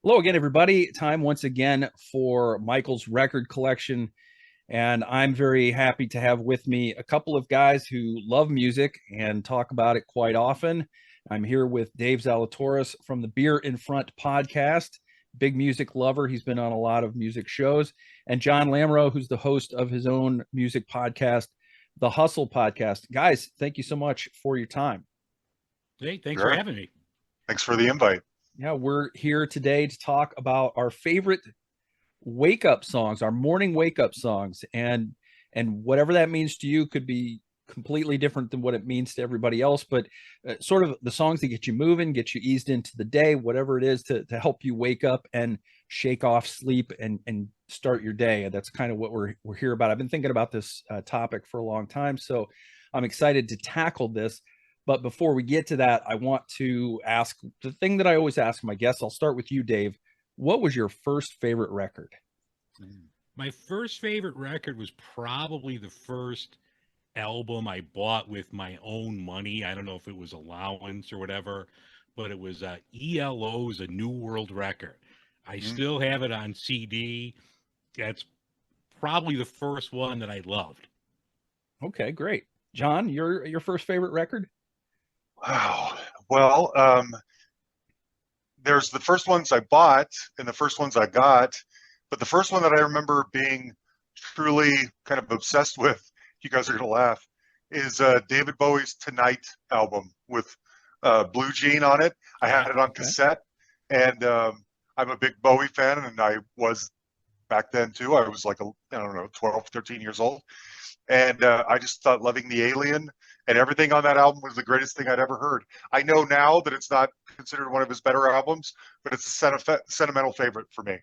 Hello again, everybody. Time once again for Michael's record collection. And I'm very happy to have with me a couple of guys who love music and talk about it quite often. I'm here with Dave Zalatoris from the Beer in Front podcast, big music lover. He's been on a lot of music shows. And Jon Lamoreaux, who's the host of his own music podcast, the Hustle podcast. Guys, thank you so much for your time. Hey, thanks for Sure. having me. Thanks for the invite. Yeah, we're here today to talk about our favorite wake up songs, our morning wake up songs, and whatever that means to you could be completely different than what it means to everybody else, but sort of the songs that get you moving, get you eased into the day, whatever it is to help you wake up and shake off sleep and start your day. And that's kind of what we're here about. I've been thinking about this topic for a long time, so I'm excited to tackle this. But before we get to that, I want to ask the thing that I always ask my guests. I'll start with you, Dave. What was your first favorite record? My first favorite record was probably the first album I bought with my own money. I don't know if it was allowance or whatever, but it was ELO's A New World Record. I still have it on CD. That's probably the first one that I loved. Okay, great. Jon, your first favorite record? Wow. Well, there's the first ones I bought and the first ones I got, but the first one that I remember being truly kind of obsessed with, you guys are gonna laugh, is David Bowie's Tonite album with Blue Jean on it. I had it on cassette, and I'm a big Bowie fan, and I was back then too. I was like, I don't know, 12, 13 years old. And I just thought Loving the Alien and everything on that album was the greatest thing I'd ever heard. I know now that it's not considered one of his better albums, but it's a sentimental favorite for me.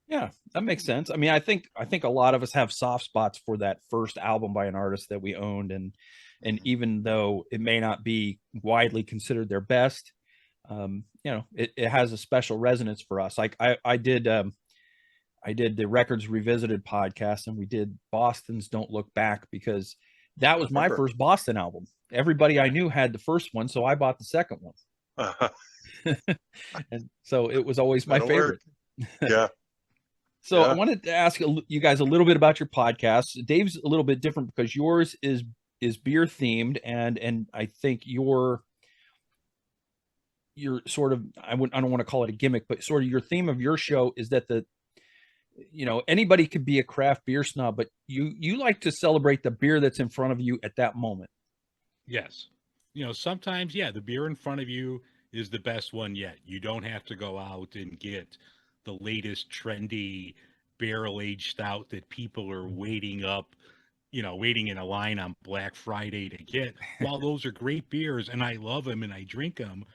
Yeah, that makes sense. I mean, I think a lot of us have soft spots for that first album by an artist that we owned, and even though it may not be widely considered their best, it has a special resonance for us. Like I did the Records Revisited podcast, and we did Boston's Don't Look Back because that was my first Boston album. Everybody I knew had the first one, so I bought the second one. And so it was always my favorite. Yeah. So I wanted to ask you guys a little bit about your podcast. Dave's a little bit different because yours is beer themed, and I think your sort of I don't want to call it a gimmick, but sort of your theme of your show is that anybody could be a craft beer snob, but you like to celebrate the beer that's in front of you at that moment. Yes. Sometimes, yeah, the beer in front of you is the best one yet. You don't have to go out and get the latest trendy barrel-aged stout that people are waiting in a line on Black Friday to get. While those are great beers and I love them and I drink them,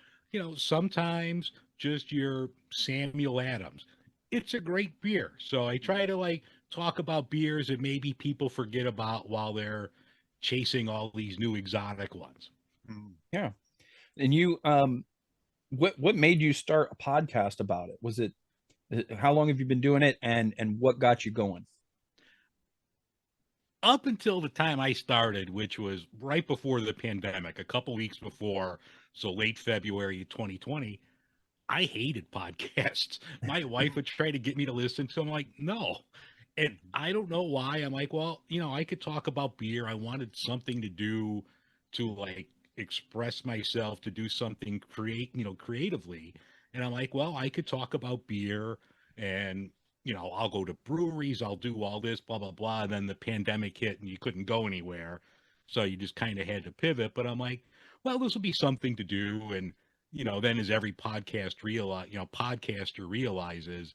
sometimes just your Samuel Adams. It's a great beer. So I try to talk about beers that maybe people forget about while they're chasing all these new exotic ones. Yeah. And you what made you start a podcast about it? Was it how long have you been doing it, and what got you going? Up until the time I started, which was right before the pandemic, a couple weeks before, so late February 2020, I hated podcasts. My wife would try to get me to listen to them. I'm like, no. And I don't know why. I'm like, well, I could talk about beer. I wanted something to do to express myself, to do something creatively. And I'm like, well, I could talk about beer and I'll go to breweries, I'll do all this, blah, blah, blah. And then the pandemic hit and you couldn't go anywhere. So you just kind of had to pivot. But I'm like, well, this will be something to do. And then as every podcaster realizes,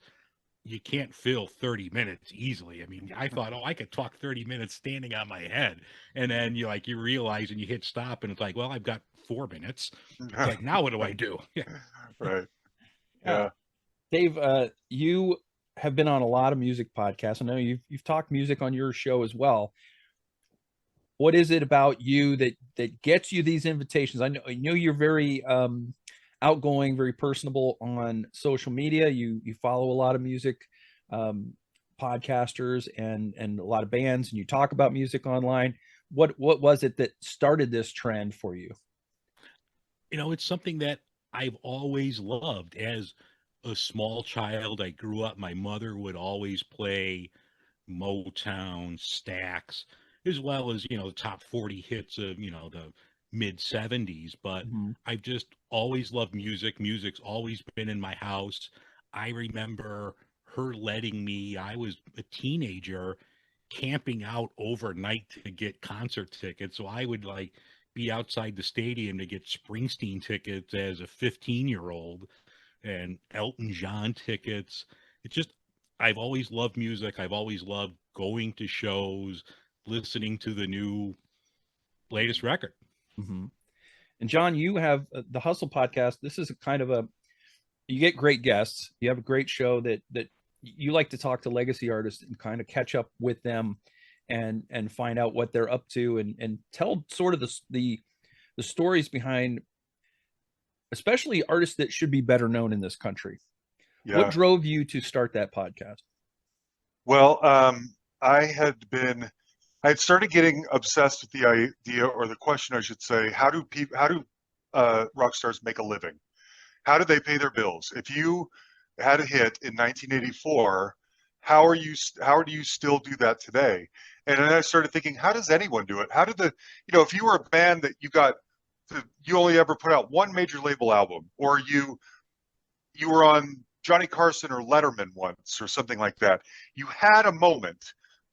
you can't fill 30 minutes easily. I mean, I thought, oh, I could talk 30 minutes standing on my head. And then you realize and you hit stop and it's like, well, I've got 4 minutes. It's like, now what do I do? Right. Yeah. Dave, you have been on a lot of music podcasts. I know you've talked music on your show as well. What is it about you that gets you these invitations? I know you're very outgoing, very personable on social media. You follow a lot of music podcasters and a lot of bands, and you talk about music online. What was it that started this trend for you? It's something that I've always loved. As a small child, I grew up, my mother would always play Motown, Stax, as well as, the top 40 hits of, the mid 70s. But Mhm. I've just always loved music. Music's always been in my house. I remember her letting me, I was a teenager, camping out overnight to get concert tickets. So I would like be outside the stadium to get Springsteen tickets as a 15-year-old and Elton John tickets. It's just, I've always loved music. I've always loved going to shows, listening to the new latest record. Mhm. And Jon, you have the Hustle podcast. This is a kind of a, you get great guests. You have a great show that you like to talk to legacy artists and kind of catch up with them and find out what they're up to and tell sort of the stories behind especially artists that should be better known in this country. What Yeah. drove you to start that podcast? Well, I had started getting obsessed with the idea, or the question, I should say, how do rock stars make a living? How do they pay their bills? If you had a hit in 1984, how do you still do that today? And then I started thinking, how does anyone do it? How did if you were a band that you only ever put out one major label album, or you were on Johnny Carson or Letterman once or something like that. You had a moment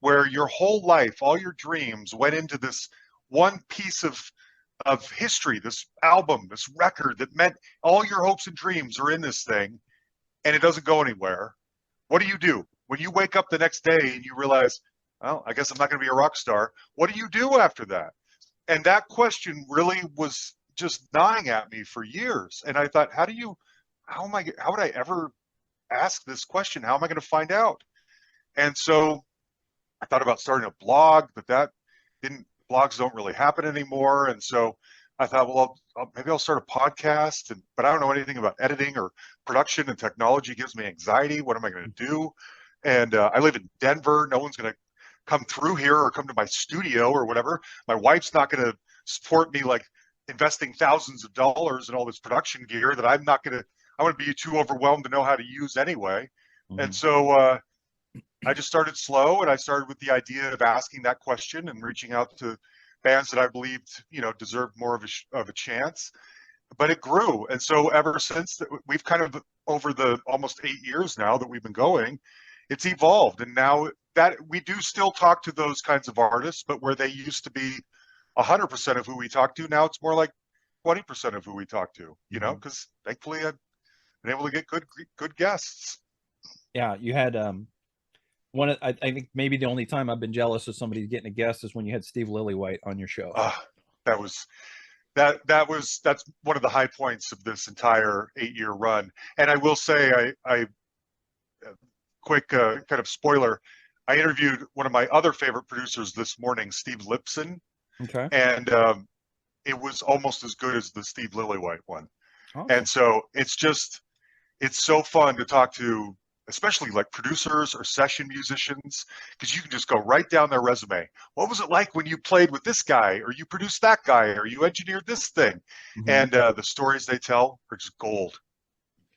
where your whole life, all your dreams went into this one piece of history, this album, this record that meant all your hopes and dreams are in this thing, and it doesn't go anywhere. What do? When you wake up the next day and you realize, well, I guess I'm not going to be a rock star. What do you do after that? And that question really was just gnawing at me for years. And I thought, how would I ever ask this question? How am I going to find out? And so I thought about starting a blog, but blogs don't really happen anymore. And so I thought, well, maybe I'll start a podcast, but I don't know anything about editing or production, and technology gives me anxiety. What am I going to do? And I live in Denver. No one's going to come through here or come to my studio or whatever. My wife's not going to support me like investing thousands of dollars in all this production gear that I would be too overwhelmed to know how to use anyway. Mm-hmm. And so I just started slow, and I started with the idea of asking that question and reaching out to bands that I believed, deserved more of a chance. But it grew. And so ever since, we've kind of, over the almost 8 years now that we've been going, it's evolved. And now that we do still talk to those kinds of artists, but where they used to be 100% of who we talk to, now it's more like 20% of who we talk to, because thankfully I've been able to get good guests. Yeah, you had I think maybe the only time I've been jealous of somebody getting a guest is when you had Steve Lillywhite on your show. That's one of the high points of this entire 8-year run. And I will say, I quick kind of spoiler, I interviewed one of my other favorite producers this morning, Steve Lipson. Okay. And it was almost as good as the Steve Lillywhite one. Awesome. And so it's so fun to talk to, especially like producers or session musicians, because you can just go right down their resume. What was it like when you played with this guy, or you produced that guy, or you engineered this thing? Mm-hmm. And the stories they tell are just gold.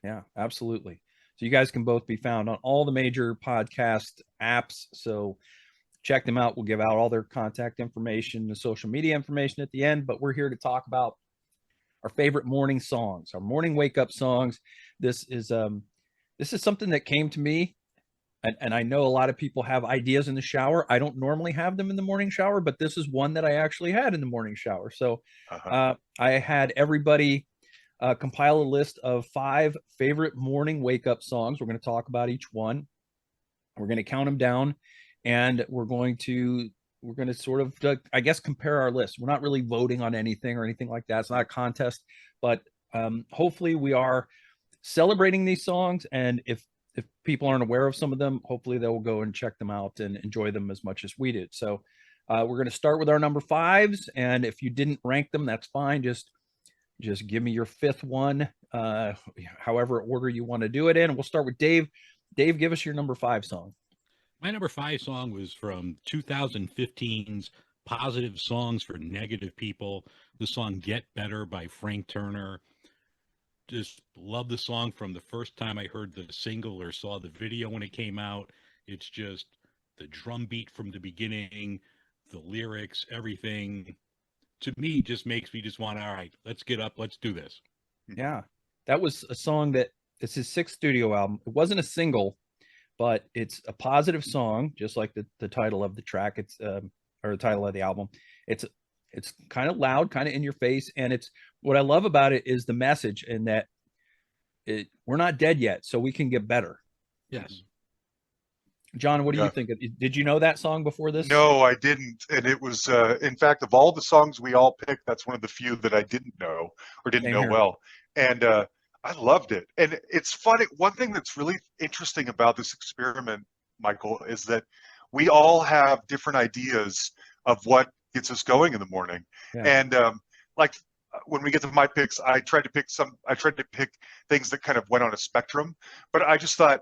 Yeah, absolutely. So you guys can both be found on all the major podcast apps. So check them out. We'll give out all their contact information, the social media information at the end, but we're here to talk about our favorite morning songs, our morning wake up songs. This is something that came to me, and I know a lot of people have ideas in the shower. I don't normally have them in the morning shower, but this is one that I actually had in the morning shower. So I had everybody compile a list of 5 favorite morning wake up songs. We're going to talk about each one. We're going to count them down, and we're going to sort of, I guess, compare our list. We're not really voting on anything or anything like that. It's not a contest, but hopefully we are celebrating these songs. And if people aren't aware of some of them, hopefully they'll go and check them out and enjoy them as much as we did. So we're going to start with our number 5s. And if you didn't rank them, that's fine. Just give me your 5th one, however order you want to do it in. We'll start with Dave. Dave, give us your number 5 song. My number 5 song was from 2015's Positive Songs for Negative People, the song Get Better by Frank Turner. just love the song from the first time I heard the single or saw the video when it came out. It's just the drum beat from the beginning, the lyrics, everything. To me, just makes me just want, all right, let's get up, let's do this. Yeah, that was a song that it's his sixth studio album. It wasn't a single, but it's a positive song, just like the title of the track. It's or the title of the album. It's it's kind of loud, kind of in your face, and it's what I love about it is the message and that we're not dead yet, so we can get better. Yes. John, what do Yeah. you think? Did you know that song before this? No, I didn't. And it was, in fact, of all the songs we all picked, that's one of the few that I didn't know or didn't Same know here. well. And I loved it. And it's funny. One thing that's really interesting about this experiment, Michael, is that we all have different ideas of what gets us going in the morning. Yeah. And like when we get to my picks, I tried to pick things that kind of went on a spectrum, but I just thought,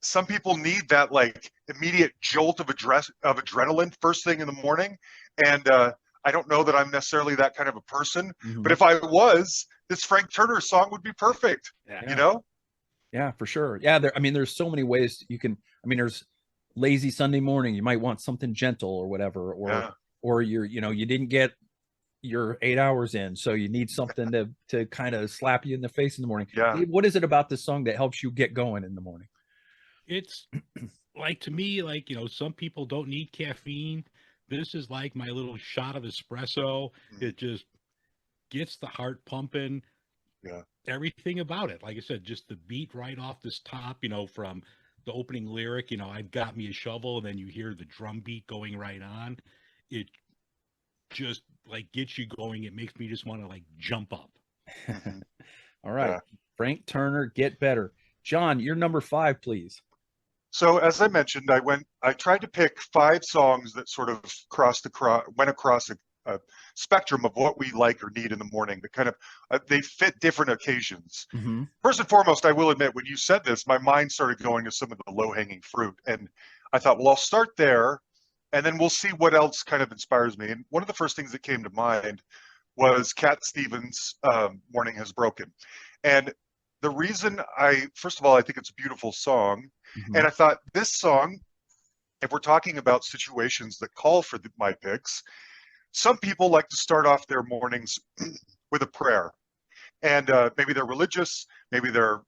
some people need that like immediate jolt of adrenaline first thing in the morning. And I don't know that I'm necessarily that kind of a person, but if I was, this Frank Turner song would be perfect. Yeah. You know? Yeah, for sure. Yeah, there's so many ways you can. there's lazy Sunday morning. You might want something gentle or whatever, or you didn't get your 8 hours in, so you need something to kind of slap you in the face in the morning. Yeah. Dave, what is it about this song that helps you get going in the morning? It's like, to me, like, some people don't need caffeine. This is like my little shot of espresso. It just gets the heart pumping. Yeah. Everything about it. Like I said, just the beat right off this top, from the opening lyric, I've got me a shovel, and then you hear the drum beat going right on. It just like gets you going. It makes me just want to like jump up. All right. Yeah. Frank Turner, Get Better. John, you're number 5, please. So as I mentioned, I tried to pick 5 songs that sort of went across a spectrum of what we like or need in the morning. That kind of they fit different occasions. First and foremost, I will admit, when you said this, my mind started going to some of the low-hanging fruit, and I thought, well, I'll start there, and then we'll see what else kind of inspires me. And one of the first things that came to mind was Cat Stevens' "Morning Has Broken," and the reason first of all, I think it's a beautiful song. And I thought this song, if we're talking about situations that call for my picks, some people like to start off their mornings with a prayer. And maybe they're religious, maybe they're,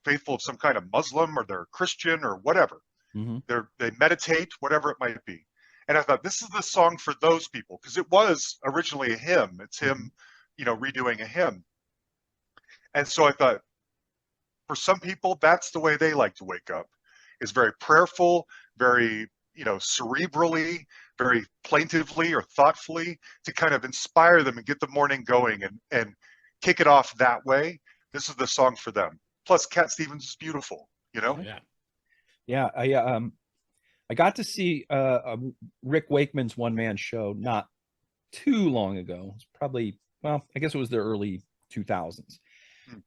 faithful of some kind of Muslim, or they're Christian or whatever. They meditate, whatever it might be. And I thought this is the song for those people, because it was originally a hymn. It's him, redoing a hymn. And so I thought, for some people, that's the way they like to wake up. Is very prayerful, very, cerebrally, very plaintively or thoughtfully, to kind of inspire them and get the morning going and kick it off that way. This is the song for them. Plus, Cat Stevens is beautiful, Yeah. Yeah, I got to see Rick Wakeman's one-man show not too long ago. It's probably, I guess it was the early 2000s.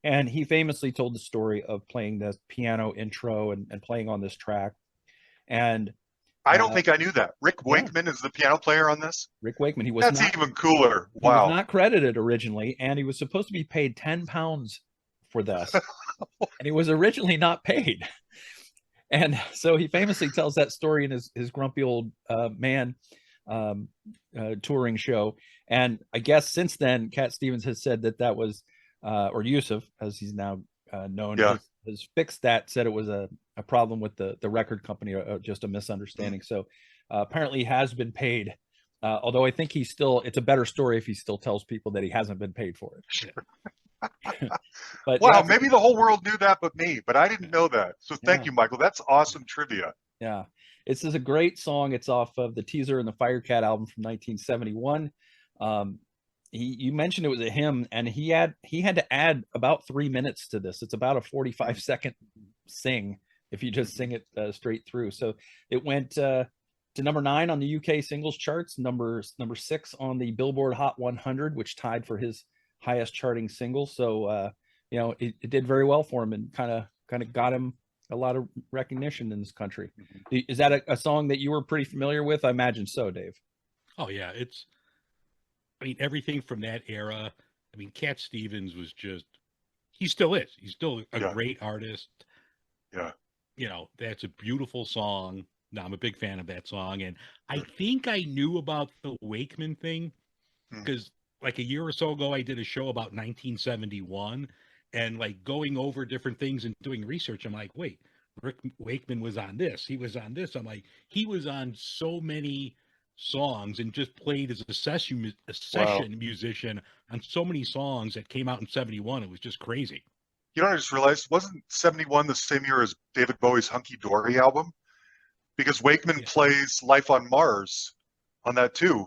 And he famously told the story of playing the piano intro and playing on this track. And I don't think I knew that. Rick Wakeman is the piano player on this? Rick Wakeman. That's even cooler. Wow. He was not credited originally, and he was supposed to be paid £10 for this. And he was originally not paid. And so he famously tells that story in his grumpy old man touring show. And I guess since then, Cat Stevens has said that was or Yusuf, as he's now known, has fixed that, said it was a problem with the record company, just a misunderstanding. So apparently he has been paid, although I think it's a better story if he still tells people that he hasn't been paid for it. But wow, maybe the whole world knew that but me, but I didn't know that. So thank you, Michael. That's awesome trivia. Yeah, it's a great song. It's off of the Teaser and the Firecat album from 1971. You mentioned it was a hymn, and he had to add about 3 minutes to this. It's about a 45-second sing if you just sing it straight through. So it went to number 9 on the UK singles charts, number 6 on the Billboard Hot 100, which tied for his highest charting single. So it did very well for him, and kind of got him a lot of recognition in this country. Is that a song that you were pretty familiar with? I imagine so, Dave. Oh yeah, everything from that era. Cat Stevens was just he still is. He's still a Yeah. great artist. Yeah. That's a beautiful song. No, I'm a big fan of that song. And I Sure. think I knew about the Wakeman thing Hmm. because like a year or so ago, I did a show about 1971 and like going over different things and doing research. I'm like, wait, Rick Wakeman was on this. He was on this. I'm like, he was on so many songs and just played as a Wow. session musician on so many songs that came out in 71. It was just crazy. You know, I just realized, wasn't 71 the same year as David Bowie's Hunky Dory album? Because Wakeman Yeah. plays Life on Mars on that too.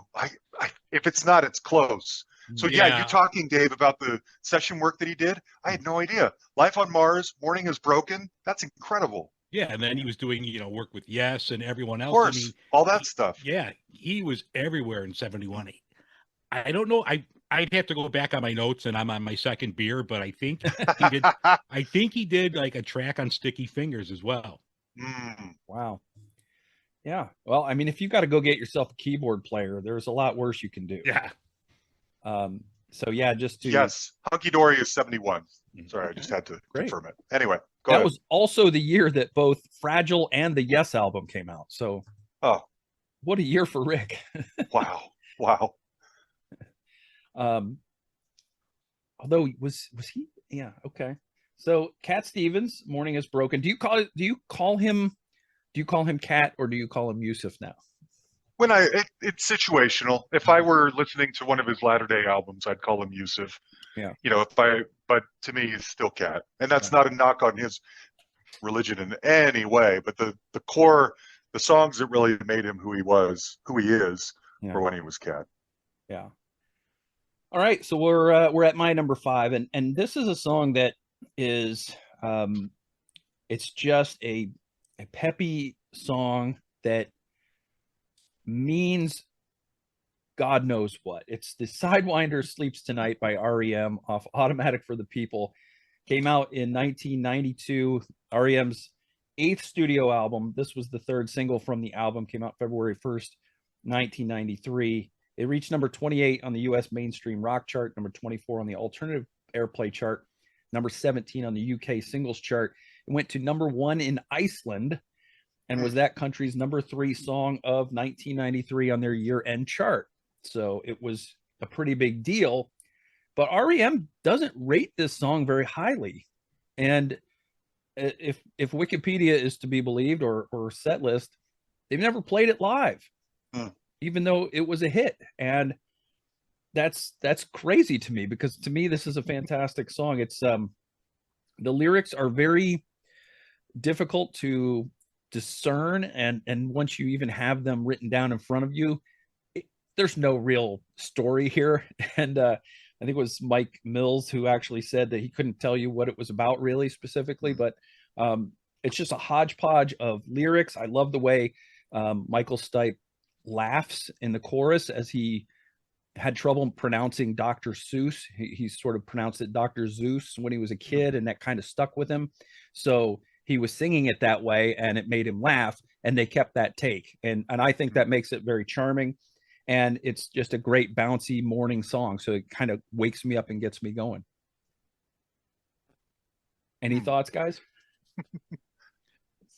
If it's not, it's close. So yeah, you Yeah. talking, Dave, about the session work that he did? I had no idea. Life on Mars, Morning is Broken. That's incredible. Yeah, and then he was doing, work with Yes and everyone Of else. I course, mean, all that stuff. he was everywhere in 71. I don't know. I'd have to go back on my notes and I'm on my second beer, but I think he did like a track on Sticky Fingers as well. Mm. Wow. Yeah. Well, I mean, if you got to go get yourself a keyboard player, there's a lot worse you can do. Yeah. So yeah, just to Yes, Hunky Dory is 71. Sorry, I Okay. just had to Great. confirm it. Anyway, go that ahead. was also the year that both Fragile and the Yes album came out. So Oh, what a year for Rick. wow. Wow. Although was he? Yeah. Okay. So Cat Stevens, Morning is Broken. Do you call him Cat or do you call him Yusuf now? When it's situational. If I were listening to one of his latter day albums, I'd call him Yusuf. Yeah. But to me, he's still Cat. And that's not a knock on his religion in any way, but the core, the songs that really made him who he is, Yeah. were when he was Cat. Yeah. All right, so we're at my number 5, and this is a song that is it's just a peppy song that means God knows what. It's the Sidewinder Sleeps Tonight by R.E.M. off Automatic for the People. Came out in 1992, R.E.M.'s 8th studio album. This was the 3rd single from the album, came out February 1st, 1993. It reached number 28 on the US mainstream rock chart, number 24 on the alternative airplay chart, number 17 on the UK singles chart. It went to number 1 in Iceland and was that country's number 3 song of 1993 on their year-end chart. So it was a pretty big deal. But R.E.M. doesn't rate this song very highly. And if Wikipedia is to be believed or Setlist, they've never played it live, even though it was a hit. And that's crazy to me, because to me this is a fantastic song. It's the lyrics are very difficult to discern, and once you even have them written down in front of you, there's no real story here. And I think it was Mike Mills who actually said that he couldn't tell you what it was about really specifically, but it's just a hodgepodge of lyrics. I love the way Michael Stipe laughs in the chorus as he had trouble pronouncing Dr. Seuss. He sort of pronounced it Dr. Zeus when he was a kid, and that kind of stuck with him. So he was singing it that way, and it made him laugh, and they kept that take. And I think that makes it very charming. And it's just a great bouncy morning song. So it kind of wakes me up and gets me going. Any thoughts, guys?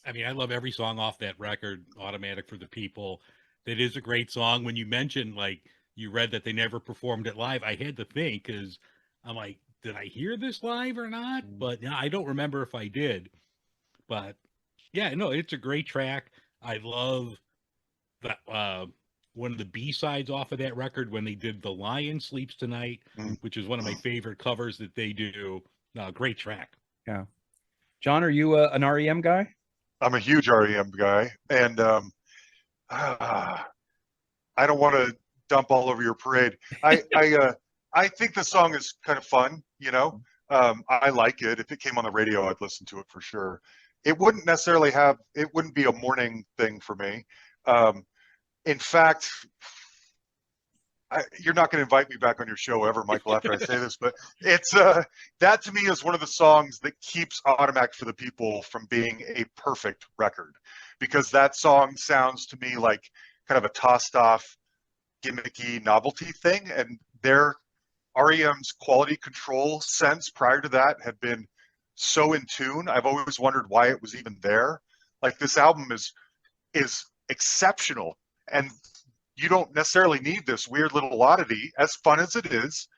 I mean, I love every song off that record, Automatic for the People. That is a great song. When you mentioned, like, you read that they never performed it live, I had to think, because I'm like, did I hear this live or not? But yeah, I don't remember if I did. But yeah, no, it's a great track. I love that one of the B-sides off of that record when they did The Lion Sleeps Tonight, which is one of my favorite covers that they do. Great track. Yeah. John, are you an R.E.M. guy? I'm a huge R.E.M. guy, and I don't want to dump all over your parade. I think the song is kind of fun, I like it. If it came on the radio, I'd listen to it for sure. It wouldn't be a morning thing for me. In fact, you're not going to invite me back on your show ever, Michael, after I say this, but it's that to me is one of the songs that keeps Automatic for the People from being a perfect record, because that song sounds to me like kind of a tossed off, gimmicky novelty thing, and their REM's quality control sense prior to that had been so in tune. I've always wondered why it was even there. Like, this album is exceptional, and you don't necessarily need this weird little oddity, as fun as it is,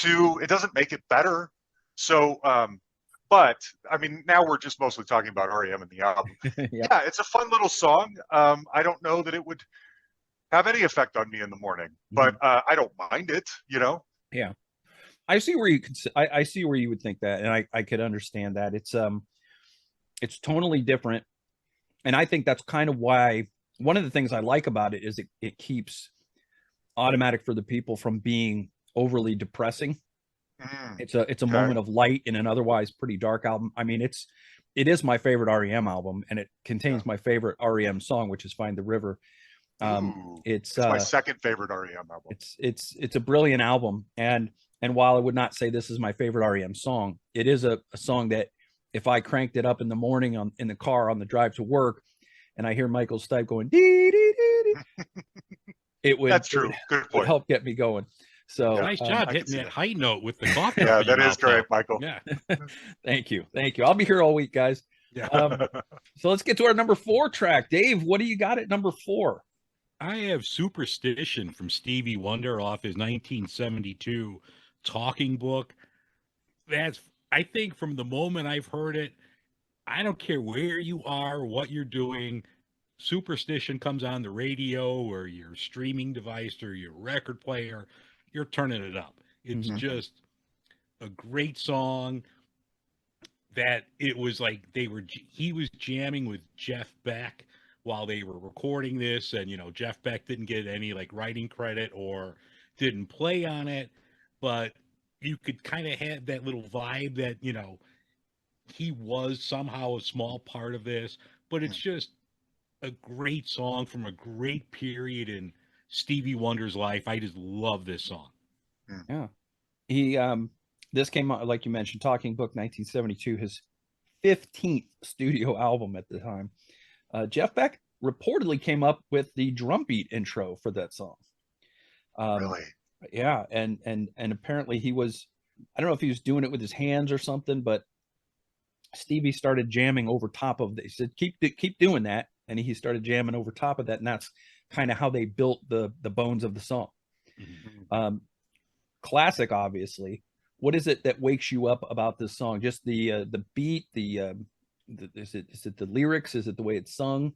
it doesn't make it better. So, but I mean, now we're just mostly talking about REM and the album. Yeah, it's a fun little song. I don't know that it would have any effect on me in the morning, but I don't mind it, you know? Yeah. I see where you could, I see where you would think that. And I could understand that. It's tonally different. And I think that's kind of why one of the things I like about it is it keeps Automatic for the People from being overly depressing. It's a moment of light in an otherwise pretty dark album. I mean, it is my favorite REM album, and it contains my favorite REM song, which is Find the River. It's my second favorite REM album. It's a brilliant album, and while I would not say this is my favorite REM song, it is a song that if I cranked it up in the morning in the car on the drive to work, and I hear Michael Stipe going dee dee dee dee, it would. That's true. Good point. Would help get me going. So nice job hitting that high note with the cough. Yeah, that is great, Michael. Yeah. Thank you. I'll be here all week, guys. Yeah. So let's get to our number 4 track. Dave, what do you got at number 4? I have Superstition from Stevie Wonder off his 1972 Talking Book. I think from the moment I've heard it, I don't care where you are, what you're doing, Superstition comes on the radio or your streaming device or your record player, you're turning it up. It's just a great song that it was like he was jamming with Jeff Beck while they were recording this, and Jeff Beck didn't get any like writing credit or didn't play on it, but you could kind of have that little vibe that he was somehow a small part of this. But it's just a great song from a great period in Stevie Wonder's life. I just love this song. Yeah, he this came out, like you mentioned, Talking Book, 1972, his 15th studio album at the time. Jeff Beck reportedly came up with the drum beat intro for that song. Really? Yeah, and apparently he was, I don't know if he was doing it with his hands or something, but Stevie started jamming over top of it. He said, keep doing that. And he started jamming over top of that. And that's kind of how they built the bones of the song. Classic, obviously. What is it that wakes you up about this song? Just the beat, is it the lyrics? Is it the way it's sung?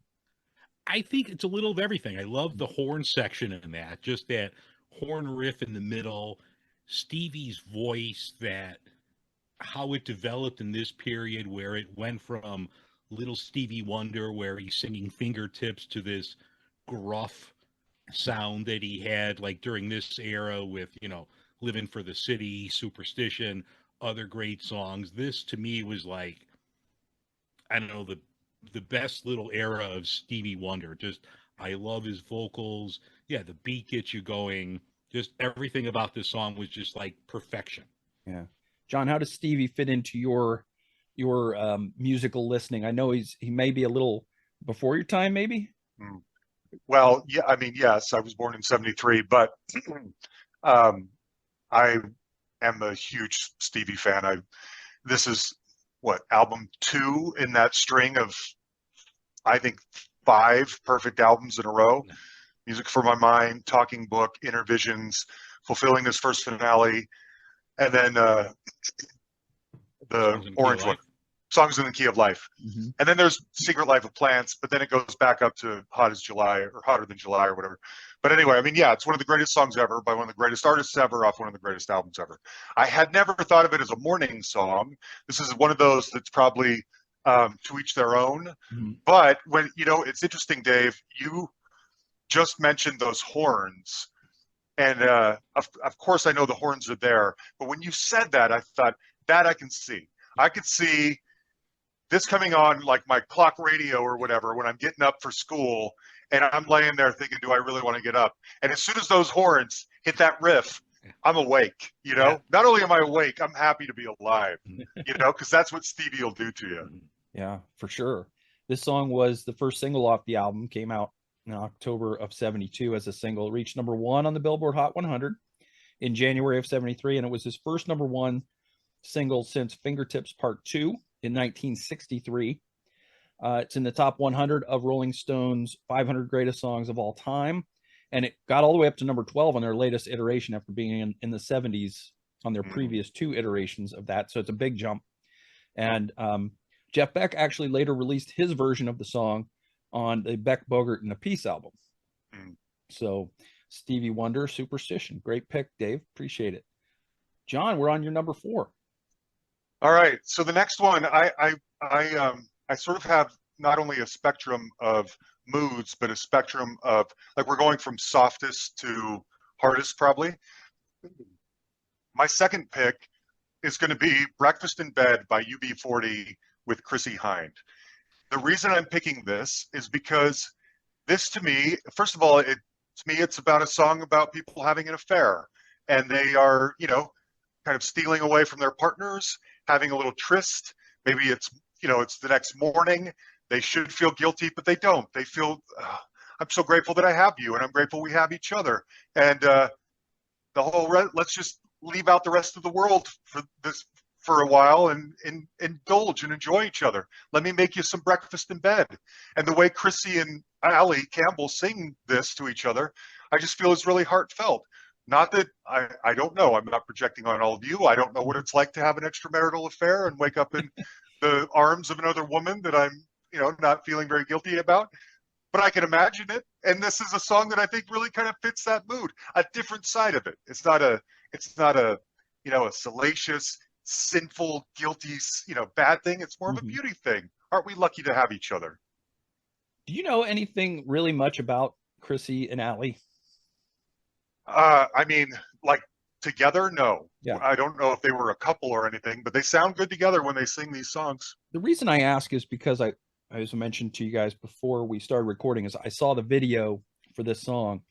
I think it's a little of everything. I love the horn section in that, just that horn riff in the middle, Stevie's voice, how it developed in this period where it went from little Stevie Wonder, where he's singing fingertips, to this gruff sound that he had like during this era with, Living for the City, Superstition, other great songs. This to me was like, I don't know, the best little era of Stevie Wonder. Just, I love his vocals. Yeah, the beat gets you going. Just everything about this song was just like perfection. Yeah. John, how does Stevie fit into your musical listening? I know he may be a little before your time, maybe. Well, yeah, I mean, yes, I was born in 73, but I am a huge Stevie fan. This is album 2 in that string of, I think, 5 perfect albums in a row. Music for My Mind, Talking Book, Inner Visions, Fulfilling His First Finale, and then the orange one, Songs in the Key of Life. And then there's Secret Life of Plants, but then it goes back up to Hot as July, or Hotter Than July, or whatever. But anyway, I mean, yeah, it's one of the greatest songs ever by one of the greatest artists ever off one of the greatest albums ever. I had never thought of it as a morning song. This is one of those that's probably to each their own. But when, it's interesting, Dave, you just mentioned those horns. And of course, I know the horns are there. But when you said that, I thought, that I can see. I could see this coming on like my clock radio or whatever when I'm getting up for school, and I'm laying there thinking, do I really want to get up? And as soon as those horns hit that riff, I'm awake, Not only am I awake, I'm happy to be alive, because that's what Stevie will do to you. Yeah, for sure. This song was the first single off the album, came out in October of 72 as a single. It reached number 1 on the Billboard Hot 100. in January of 73, and it was his first number one single since Fingertips Part 2 in 1963. It's in the top 100 of Rolling Stone's 500 greatest songs of all time, and it got all the way up to number 12 on their latest iteration after being in the 70s on their previous 2 iterations of that. So it's a big jump. And Jeff Beck actually later released his version of the song on the Beck, Bogert, and the Peace album. So Stevie Wonder, Superstition. Great pick, Dave. Appreciate it. John, we're on your number 4. All right. So the next one, I sort of have not only a spectrum of moods, but a spectrum of, like, we're going from softest to hardest probably. My second pick is going to be Breakfast in Bed by UB40 with Chrissie Hynde. The reason I'm picking this is because this, to me, first of all, to me, it's about a song about people having an affair, and they are, you know, kind of stealing away from their partners, having a little tryst. Maybe it's, you know, it's the next morning. They should feel guilty, but they don't. They feel, I'm so grateful that I have you, and I'm grateful we have each other. And the whole, let's just leave out the rest of the world for this for a while and indulge and enjoy each other. Let me make you some breakfast in bed. And the way Chrissie and Allie Campbell sing this to each other, I just feel is really heartfelt. Not that I don't know. I'm not projecting on all of you. I don't know what it's like to have an extramarital affair and wake up in the arms of another woman that I'm, you know, not feeling very guilty about. But I can imagine it. And this is a song that I think really kind of fits that mood, a different side of it. It's not a, you know, a salacious, sinful, guilty, you know, bad thing. It's more of a beauty thing. Aren't we lucky to have each other? Do you know anything really much about Chrissie and Allie? I mean, like, together, no. Yeah. I don't know if they were a couple or anything, but they sound good together when they sing these songs. The reason I ask is because I as I mentioned to you guys before we started recording, is I saw the video for this song,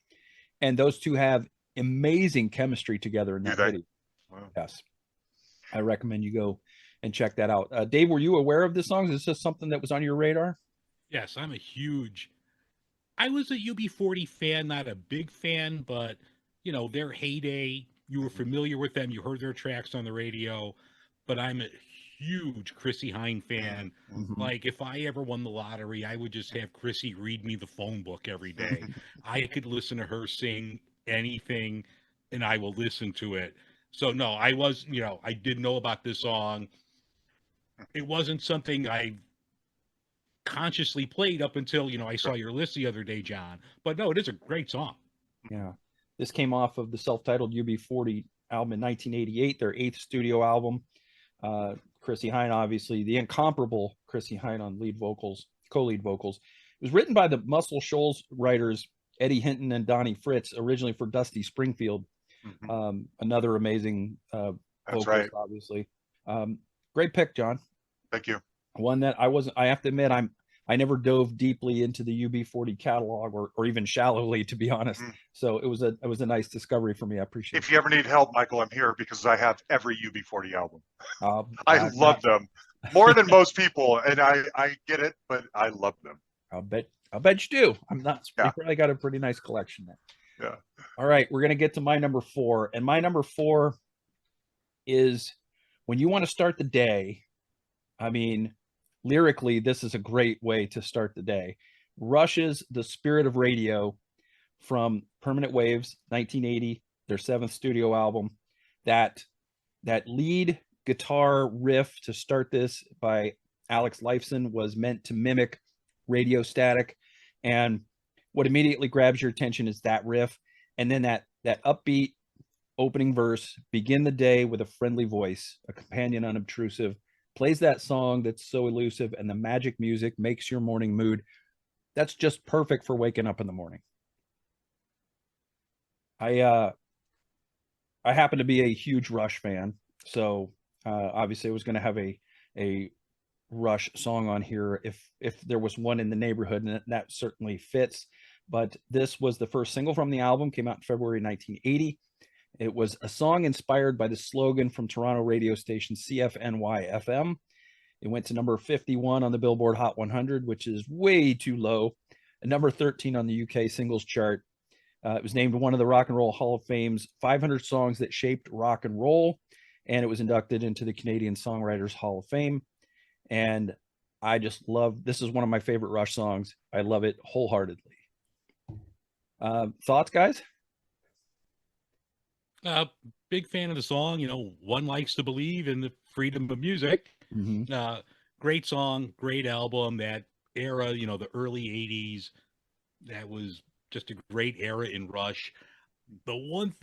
and those two have amazing chemistry together in that video. Wow. Yes, I recommend you go and check that out. Dave, were you aware of this song? Is this something that was on your radar? Yes, I was a UB40 fan, not a big fan, but you know, their heyday, you were familiar with them, you heard their tracks on the radio, but I'm a huge Chrissie Hynde fan. Like, if I ever won the lottery, I would just have Chrissie read me the phone book every day. I could listen to her sing anything and I will listen to it. So no, I did know about this song. It wasn't something I consciously played up until, I saw your list the other day, John. But no, it is a great song. Yeah. This came off of the self-titled UB40 album in 1988, their 8th studio album. Chrissie Hynde, obviously, the incomparable Chrissie Hynde on lead vocals, co-lead vocals. It was written by the Muscle Shoals writers, Eddie Hinton and Donnie Fritz, originally for Dusty Springfield. Another amazing vocalist, right, obviously. Great pick, John. Thank you. One that I have to admit, I never dove deeply into the UB40 catalog or even shallowly, to be honest. So it was a nice discovery for me. I appreciate it. If you ever need help, Michael, I'm here because I have every UB40 album. I love them more than most people, and I get it, but I love them. I'll bet you do. I'm not. Yeah. You probably got a pretty nice collection there. Yeah. All right, we're gonna get to my number 4, and my number 4 is when you want to start the day. I mean, lyrically, this is a great way to start the day. Rush's "The Spirit of Radio" from Permanent Waves, 1980, their 7th studio album. That lead guitar riff to start this by Alex Lifeson was meant to mimic radio static, and what immediately grabs your attention is that riff, and then that upbeat opening verse, "Begin the day with a friendly voice, a companion unobtrusive," plays that song that's so elusive, and the magic music makes your morning mood. That's just perfect for waking up in the morning. I happen to be a huge Rush fan, so obviously I was going to have a Rush song on here if there was one in the neighborhood, and that certainly fits. But this was the first single from the album, came out in February 1980. It was a song inspired by the slogan from Toronto radio station CFNY-FM. It went to number 51 on the Billboard Hot 100, which is way too low, and number 13 on the UK singles chart. It was named one of the Rock and Roll Hall of Fame's 500 songs that shaped rock and roll, and it was inducted into the Canadian Songwriters Hall of Fame. And I just love, this is one of my favorite Rush songs. I love it wholeheartedly. Thoughts, guys? Big fan of the song. One likes to believe in the freedom of music. Mm-hmm. Great song, great album. That era, the early 80s, that was just a great era in Rush. The one,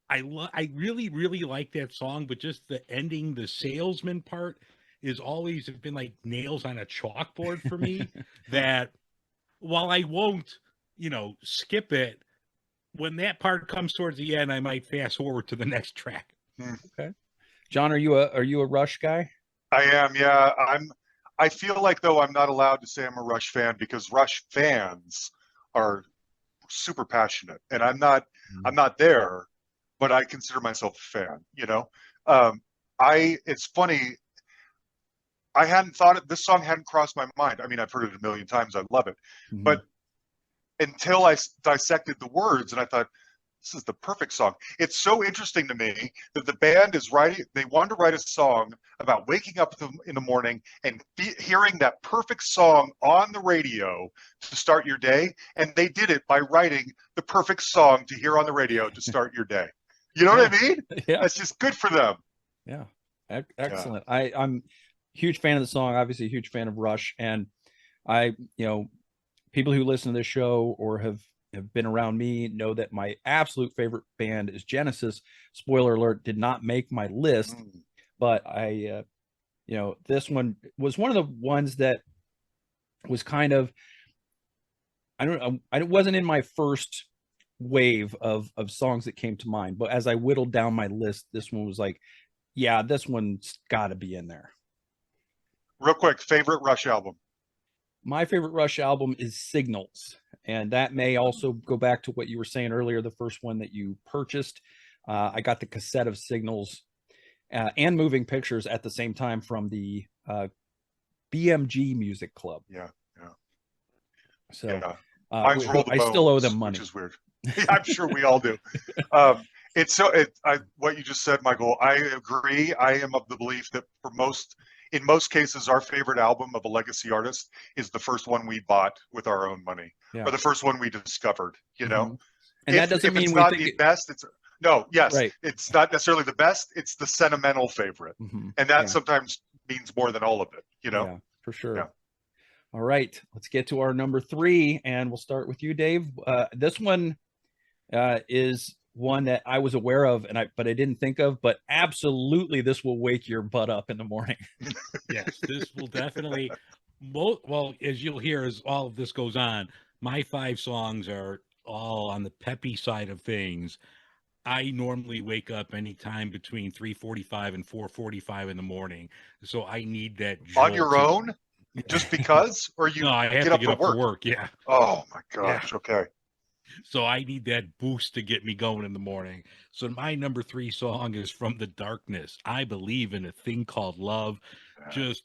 I really, really like that song, but just the ending, the salesman part is always been like nails on a chalkboard for me. That while I won't, skip it, when that part comes towards the end, I might fast forward to the next track. Okay. John, are you a Rush guy? I am, yeah. I feel like though I'm not allowed to say I'm a Rush fan because Rush fans are super passionate, and I'm not there, but I consider myself a fan. It's funny, I hadn't thought it, this song hadn't crossed my mind. I mean, I've heard it a million times, I love it. Mm-hmm. But until I dissected the words and I thought, this is the perfect song. It's so interesting to me that the band is writing, they wanted to write a song about waking up in the morning and hearing that perfect song on the radio to start your day. And they did it by writing the perfect song to hear on the radio to start your day. You know what I mean? Yeah. That's just good for them. Yeah. Excellent. Yeah. I'm a huge fan of the song, obviously a huge fan of Rush. And people who listen to this show or have been around me know that my absolute favorite band is Genesis. Spoiler alert, did not make my list, but I this one was one of the ones that was kind of, I don't know, it wasn't in my first wave of songs that came to mind, but as I whittled down my list, this one was like, yeah, this one's got to be in there. Real quick, favorite Rush album? My favorite Rush album is Signals. And that may also go back to what you were saying earlier, the first one that you purchased. I got the cassette of Signals and Moving Pictures at the same time from the BMG Music Club. Yeah. So yeah. I still owe them money. Which is weird. I'm sure we all do. What you just said, Michael, I agree. I am of the belief that in most cases, our favorite album of a legacy artist is the first one we bought with our own money, or the first one we discovered. And that doesn't mean it's we not think the best. Right. It's not necessarily the best. It's the sentimental favorite, and that sometimes means more than all of it. Yeah, for sure. Yeah. All right, let's get to our number 3, and we'll start with you, Dave. This one is one that I was aware of, but I didn't think of, but absolutely this will wake your butt up in the morning. Yes, this will definitely, well, as you'll hear as all of this goes on, my 5 songs are all on the peppy side of things. I normally wake up anytime between 3:45 and 4:45 in the morning, so I need that jolt. On your own? Just because? Or you no, I have to get up for work. Yeah. Oh my gosh. Yeah. Okay. So I need that boost to get me going in the morning. So my number 3 song is From the Darkness. I believe in a thing called love. Yeah. Just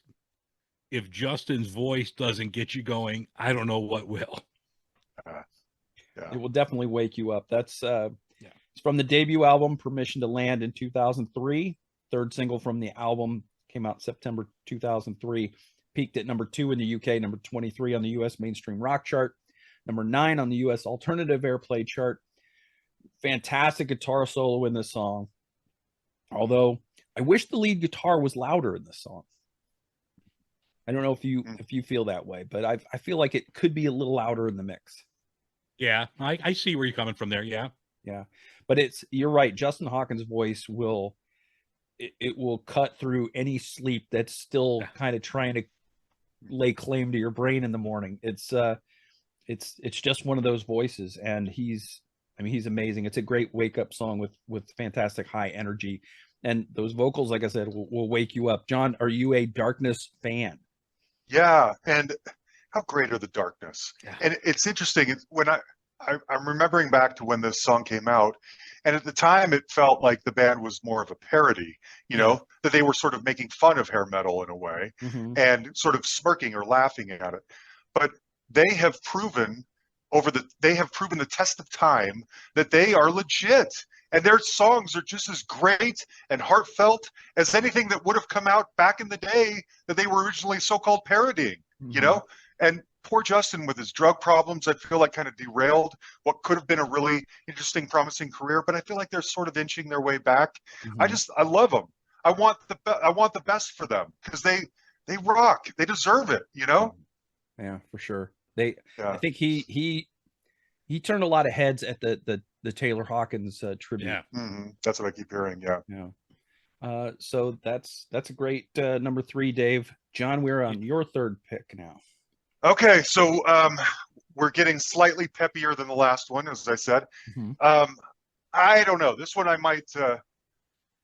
if Justin's voice doesn't get you going, I don't know what will. It will definitely wake you up. That's it's from the debut album Permission to Land in 2003. Third single from the album came out September 2003. Peaked at number 2 in the UK, number 23 on the US mainstream rock chart, number 9 on the US alternative airplay chart. Fantastic guitar solo in this song. Although I wish the lead guitar was louder in this song. I don't know if you feel that way, but I feel like it could be a little louder in the mix. Yeah, I see where you're coming from there. Yeah. But you're right. Justin Hawkins' voice will cut through any sleep that's still kind of trying to lay claim to your brain in the morning. It's just one of those voices, and he's amazing. It's a great wake up song with fantastic high energy, and those vocals, like I said, will wake you up. John, are you a Darkness fan? Yeah, and how great are the Darkness? Yeah. And it's interesting. When I'm remembering back to when this song came out, and at the time it felt like the band was more of a parody, that they were sort of making fun of hair metal in a way, and sort of smirking or laughing at it. But they have proven they have proven the test of time that they are legit. And their songs are just as great and heartfelt as anything that would have come out back in the day that they were originally so-called parodying, you know? And poor Justin with his drug problems, I feel like kind of derailed what could have been a really interesting, promising career, but I feel like they're sort of inching their way back. I love them. I want the best for them because they rock. They deserve it, you know? Yeah, for sure. I think he turned a lot of heads at the Taylor Hawkins tribute. Yeah. That's what I keep hearing. Yeah. So that's a great number 3, Dave. John, we're on your third pick now. Okay, so we're getting slightly peppier than the last one, as I said. I don't know. This one I might.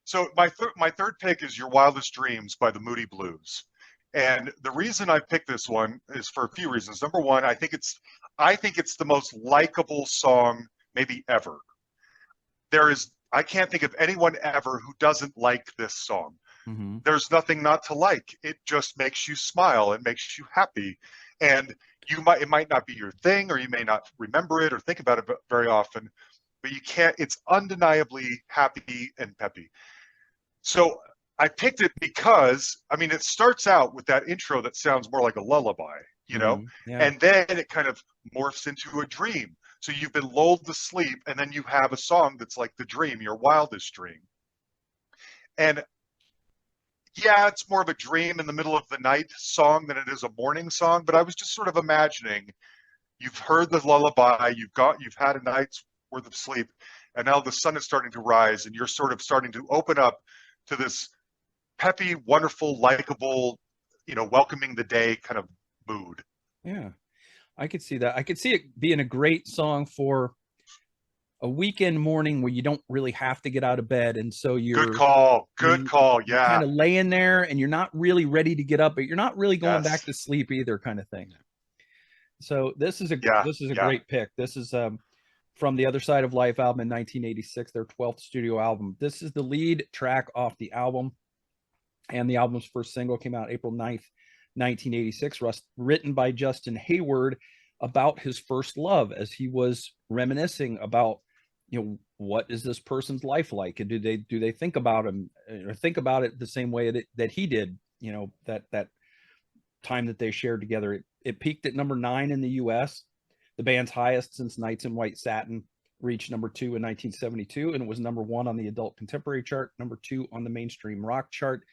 So my third pick is "Your Wildest Dreams" by the Moody Blues, and the reason I picked this one is for a few reasons. Number one, I think it's the most likable song maybe ever. I can't think of anyone ever who doesn't like this song. There's nothing not to like. It just makes you smile. It makes you happy. And it might not be your thing, or you may not remember it or think about it very often, but it's undeniably happy and peppy. So I picked it because, I mean, it starts out with that intro that sounds more like a lullaby, you know, and then it kind of morphs into a dream. So you've been lulled to sleep, and then you have a song that's like the dream, your wildest dream. And yeah, it's more of a dream in the middle of the night song than it is a morning song, but I was just sort of imagining you've heard the lullaby, you've had a night's worth of sleep, and now the sun is starting to rise, and you're sort of starting to open up to this peppy, wonderful, likable, welcoming the day kind of mood. Yeah, I could see that. I could see it being a great song for a weekend morning where you don't really have to get out of bed, and so you're good call. Yeah, you're kind of laying there, and you're not really ready to get up, but you're not really going back to sleep either, kind of thing. So this is a great pick. This is from the Other Side of Life album in 1986, their 12th studio album. This is the lead track off the album, and the album's first single came out April 9th, 1986, written by Justin Hayward about his first love, as he was reminiscing about, what is this person's life like, and do they think about him or think about it the same way that he did, that time that they shared together. It peaked at number 9 in the US, the band's highest since Nights in White Satin, reached number 2 in 1972, and it was number 1 on the adult contemporary chart, number 2 on the mainstream rock chart.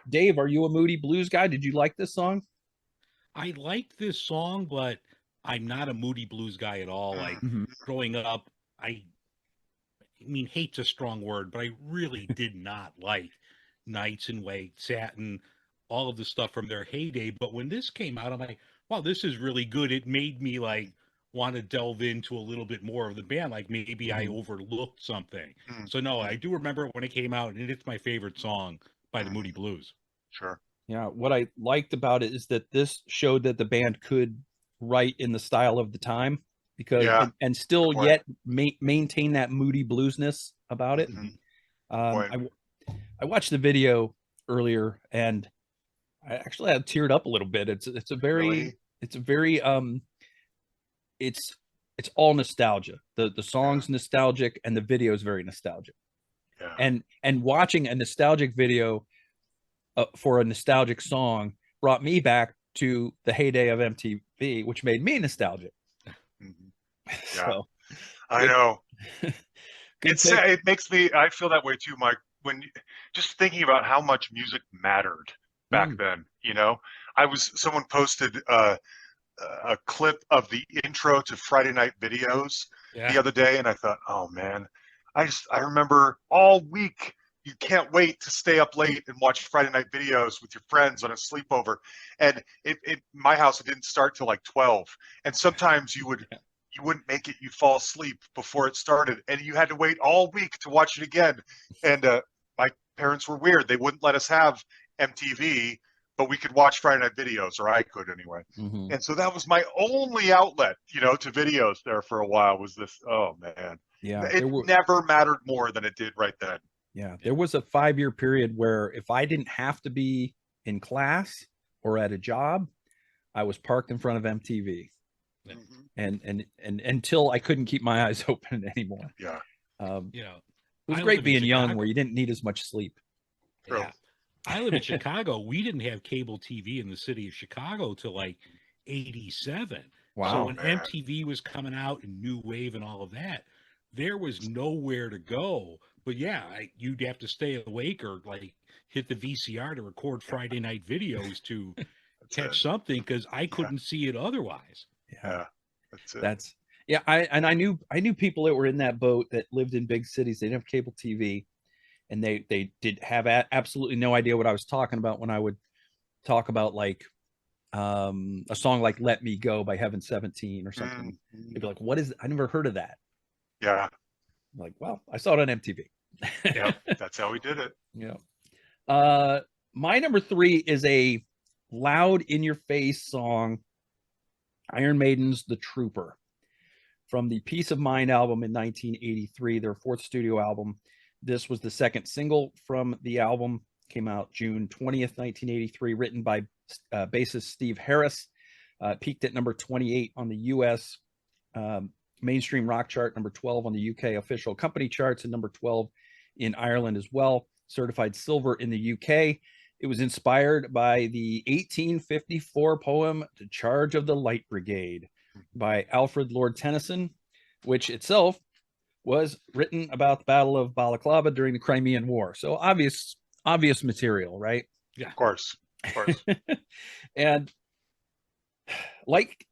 Dave, are you a Moody Blues guy? Did you like this song? I like this song, but I'm not a Moody Blues guy at all. Like growing up, I mean, hate's a strong word, but I really did not like Nights in White Satin, all of the stuff from their heyday. But when this came out, I'm like, wow, this is really good. It made me like want to delve into a little bit more of the band. Like maybe I overlooked something. So no, I do remember it when it came out, and it's my favorite song by the Moody Blues. Sure. Yeah, what I liked about it is that this showed that the band could write in the style of the time, because and still yet maintain that moody bluesness about it. I watched the video earlier, and I actually had teared up a little bit. It's all nostalgia. The song's nostalgic, and the video is very nostalgic. And watching a nostalgic video for a nostalgic song brought me back to the heyday of MTV, which made me nostalgic. So, I know. It makes me. I feel that way too, Mike. When just thinking about how much music mattered back then, someone posted a clip of the intro to Friday Night Videos the other day, and I thought, oh man, I remember all week. You can't wait to stay up late and watch Friday Night Videos with your friends on a sleepover. And my house, it didn't start till like 12. And sometimes you wouldn't make it. You'd fall asleep before it started, and you had to wait all week to watch it again. And my parents were weird. They wouldn't let us have MTV, but we could watch Friday Night Videos, or I could anyway. And so that was my only outlet, to videos there for a while, was this. Oh man. Yeah. It never mattered more than it did right then. Yeah, there was a 5-year period where if I didn't have to be in class or at a job, I was parked in front of MTV. and until I couldn't keep my eyes open anymore. Yeah. You know, It was I great live in being young Chicago. where you didn't need as much sleep. True. Yeah. I live in Chicago. We didn't have cable TV in the city of Chicago till like 87. Wow. So when man. MTV was coming out and New Wave and all of that, there was nowhere to go. But yeah, you'd have to stay awake or like hit the VCR to record Friday night videos to catch something because I couldn't see it otherwise. Yeah. That's it. That's yeah. I knew people that were in that boat that lived in big cities. They didn't have cable TV, and they did have absolutely no idea what I was talking about when I would talk about like a song like "Let Me Go" by Heaven 17 or something. They'd be like, "What is? I never heard of that." Yeah. I'm like, well, I saw it on MTV. Yeah. That's how we did it. Yeah. My number 3 is a loud in your face song, Iron Maiden's The Trooper, from the Peace of Mind album in 1983, their 4th studio album. This was the 2nd single from the album, came out June 20th, 1983, written by bassist Steve Harris, peaked at number 28 on the US mainstream rock chart, number 12 on the UK official company charts, and number 12 in Ireland as well, certified silver in the UK. It was inspired by the 1854 poem The Charge of the Light Brigade by Alfred Lord Tennyson, which itself was written about the Battle of Balaclava during the Crimean War. So obvious material, right? Yeah, of course. And like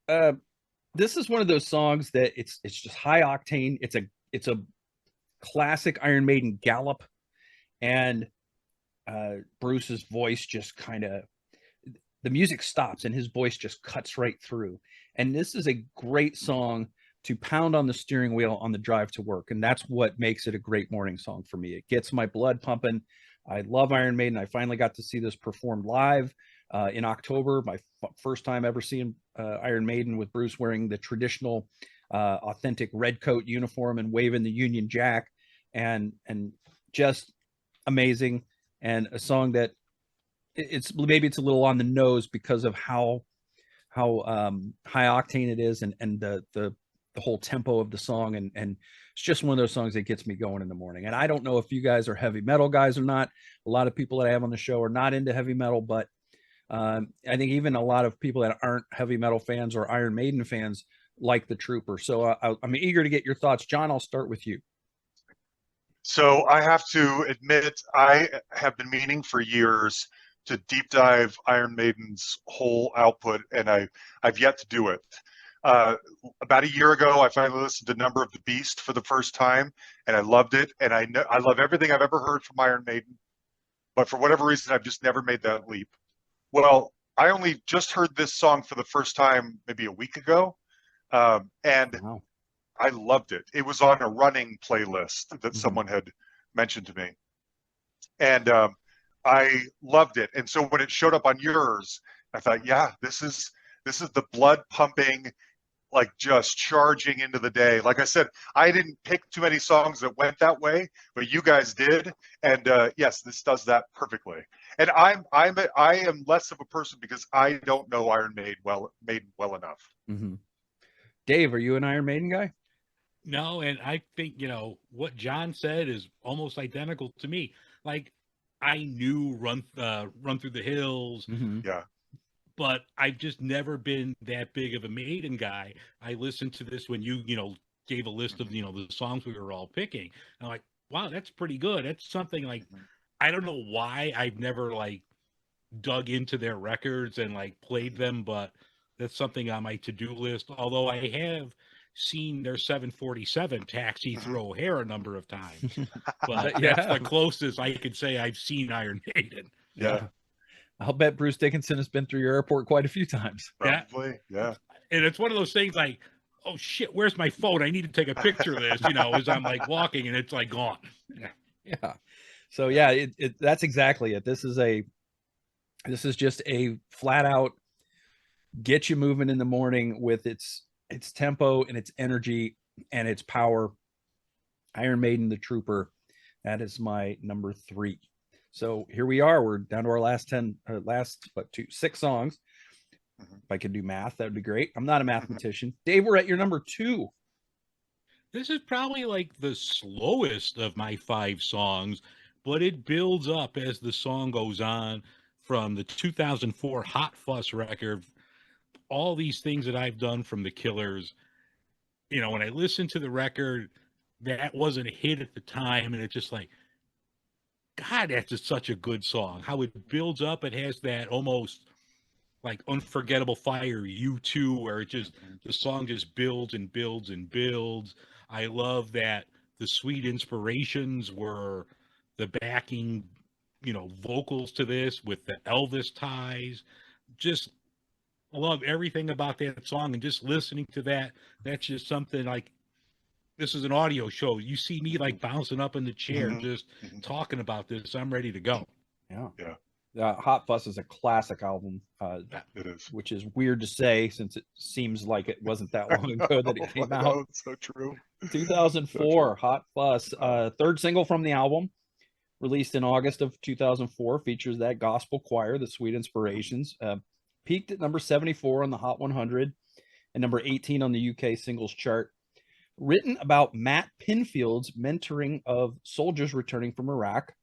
this is one of those songs that it's just high octane. It's a classic Iron Maiden gallop, and Bruce's voice just kind of, the music stops and his voice just cuts right through. And this is a great song to pound on the steering wheel on the drive to work. And that's what makes it a great morning song for me. It gets my blood pumping. I love Iron Maiden. I finally got to see this performed live in October. My first time ever seeing Iron Maiden, with Bruce wearing the traditional authentic red coat uniform and waving the Union Jack, and just amazing. And a song that it's maybe it's a little on the nose because of how high octane it is, and the whole tempo of the song, and it's just one of those songs that gets me going in the morning. And I don't know if you guys are heavy metal guys or not. A lot of people that I have on the show are not into heavy metal, but I think even a lot of people that aren't heavy metal fans or Iron Maiden fans like The Trooper. So I'm eager to get your thoughts. John, I'll start with you. So I have to admit, I have been meaning for years to deep dive Iron Maiden's whole output, and I've yet to do it. About a year ago, I finally listened to Number of the Beast for the first time, and I loved it. And I love everything I've ever heard from Iron Maiden, but for whatever reason, I've just never made that leap. Well, I only just heard this song for the first time maybe a week ago, and Wow. I loved it. It was on a running playlist that someone had mentioned to me, and I loved it. And so when it showed up on yours, I thought, yeah, this is the blood pumping, like just charging into the day. Like I said, I didn't pick too many songs that went that way, but you guys did, and yes, this does that perfectly. And I am less of a person because I don't know Iron Maiden well enough. Mm-hmm. Dave, are you an Iron Maiden guy? No, and I think, what John said is almost identical to me. Like, I knew Run Through the Hills, Yeah. but I've just never been that big of a Maiden guy. I listened to this when you gave a list of, the songs we were all picking. And I'm like, wow, that's pretty good. That's something like, I don't know why I've never like dug into their records and like played them, but that's something on my to-do list. Although I have seen their 747 taxi through O'Hare a number of times, but that's the closest I could say I've seen Iron Maiden. Yeah. I'll bet Bruce Dickinson has been through your airport quite a few times. Probably. Yeah. And it's one of those things like, oh shit, where's my phone? I need to take a picture of this, as I'm like walking and it's like gone. Yeah. So yeah, that's exactly it. This is just a flat out get you moving in the morning with its tempo and its energy and its power. Iron Maiden, The Trooper. That is my number 3. So here we are. We're down to our last 6 songs. If I could do math, that would be great. I'm not a mathematician. Dave, we're at your number 2. This is probably like the slowest of my 5 songs, but it builds up as the song goes on from the 2004 Hot Fuss record. All these things that I've done from the Killers, you know, when I listen to the record, that wasn't a hit at the time, and it's just like, God, that's just such a good song. How it builds up, it has that almost like Unforgettable Fire U2, where it just the song just builds and builds and builds. I love that the Sweet Inspirations were the backing, you know, vocals to this with the Elvis ties. Just love everything about that song, and just listening to that, that's just something like, this is an audio show. You see me like bouncing up in the chair, just talking about this. I'm ready to go. Yeah. Hot Fuss is a classic album. It is. Which is weird to say since it seems like it wasn't that long ago that it came out. It's so true. 2004, So true. Hot Fuss. Third single from the album, released in August of 2004, features that gospel choir, the Sweet Inspirations. Peaked at number 74 on the Hot 100 and number 18 on the UK singles chart. Written about Matt Pinfield's mentoring of soldiers returning from Iraq.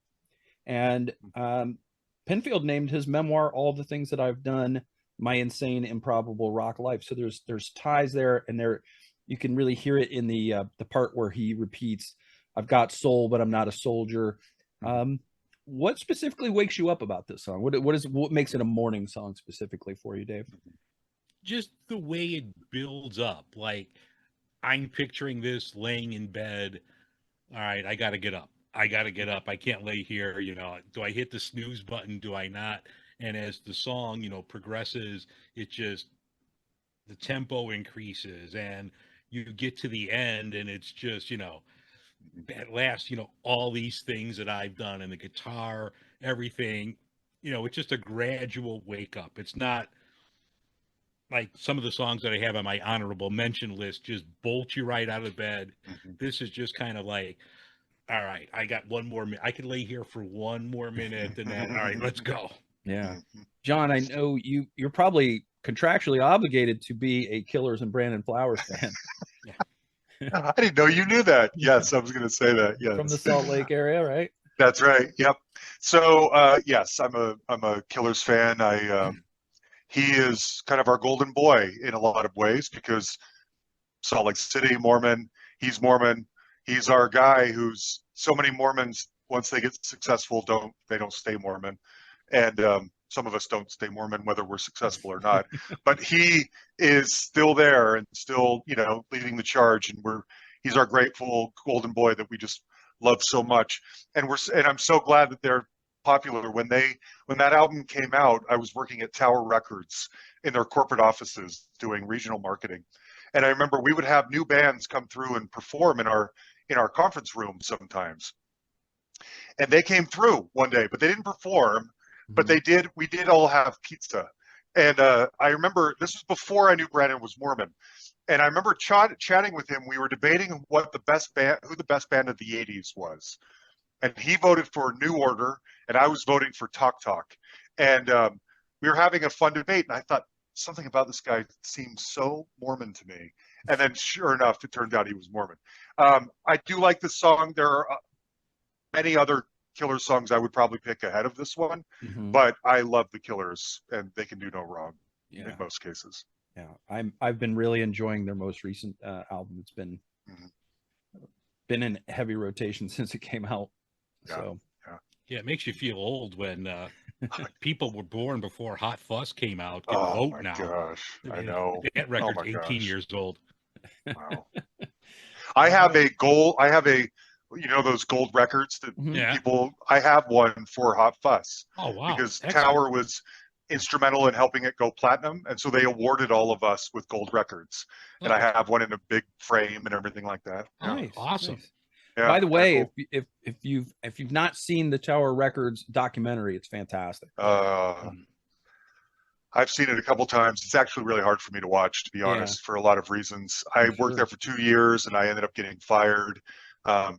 And Pinfield named his memoir All the Things That I've Done, My Insane Improbable Rock Life. So there's ties there, and there you can really hear it in the part where he repeats, I've got soul, but I'm not a soldier. What specifically wakes you up about this song? What makes it a morning song specifically for you, Dave? Just the way it builds up. Like, I'm picturing this laying in bed. All right, I got to get up. I got to get up. I can't lay here. You know, do I hit the snooze button? Do I not? And as the song, you know, progresses, it just, the tempo increases, and you get to the end, and it's just, you know, at last, you know, all these things that I've done, and the guitar, everything, you know, it's just a gradual wake up. It's not like some of the songs that I have on my honorable mention list just bolt you right out of bed. This is just kind of like, all right, I got one more minute. I can lay here for one more minute, and then, all right, let's go. Yeah. John, I know you're probably contractually obligated to be a Killers and Brandon Flowers fan. I didn't know you knew that. Yes, I was going to say that. Yes. From the Salt Lake area, right? That's right. Yep. So yes, I'm a Killers fan. He is kind of our golden boy in a lot of ways, because Salt Lake City, Mormon, he's Mormon. He's our guy who's, so many Mormons, once they get successful, don't stay Mormon. And some of us don't stay Mormon, whether we're successful or not. But he is still there and still, you know, leading the charge. And he's our grateful golden boy that we just love so much. And I'm so glad that they're popular. When that album came out, I was working at Tower Records in their corporate offices doing regional marketing. And I remember we would have new bands come through and perform in our conference room sometimes. And they came through one day, but they didn't perform, but we did all have pizza. And I remember this was before I knew Brandon was Mormon. And I remember chatting with him. We were debating who the best band of the 80s was. And he voted for New Order, and I was voting for Talk Talk. And we were having a fun debate, and I thought, something about this guy seems so Mormon to me. And then sure enough, it turned out he was Mormon. I do like this song. There are many other Killers songs I would probably pick ahead of this one, but I love the Killers, and they can do no wrong in most cases. Yeah, I've been really enjoying their most recent album. It's been in heavy rotation since it came out. So yeah, it makes you feel old when people were born before Hot Fuss came out. Can vote now. Gosh, I know. That record's 18 years old. Wow. I have a you know, those gold records that people, I have one for Hot Fuss. Oh, wow. Because Excellent. Tower was instrumental in helping it go platinum. And so they awarded all of us with gold records. And I have one in a big frame and everything like that. Nice. Awesome. Nice. Yeah, by the way, cool. if you've not seen the Tower Records documentary, it's fantastic. I've seen it a couple times. It's actually really hard for me to watch, to be honest, for a lot of reasons. I worked there for 2 years, and I ended up getting fired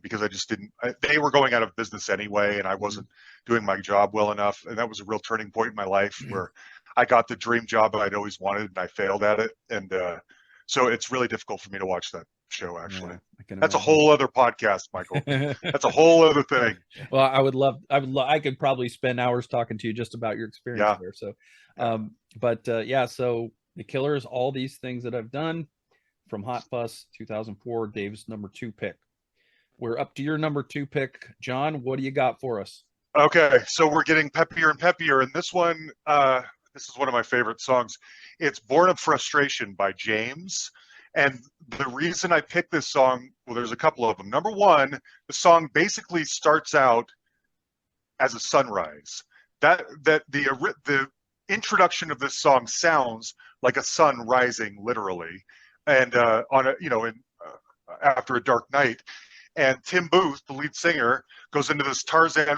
because I just didn't. They were going out of business anyway, and I wasn't doing my job well enough. And that was a real turning point in my life where I got the dream job I'd always wanted and I failed at it. And so it's really difficult for me to watch that show, actually. Yeah, I can That's a imagine. whole other podcast, Michael. That's a whole other thing. Well, I could probably spend hours talking to you just about your experience Yeah. there. So, Yeah. yeah, so The Killers, all these things that I've done from Hot Fuss 2004, Dave's number 2 pick. We're up to your number 2 pick. John, what do you got for us? Okay, so we're getting peppier and peppier, and this one, this is one of my favorite songs. It's Born of Frustration by James. And the reason I picked this song, well, there's a couple of them. Number one, the song basically starts out as a sunrise. The introduction of this song sounds like a sun rising, literally, and on a after a dark night. And Tim Booth, the lead singer, goes into this Tarzan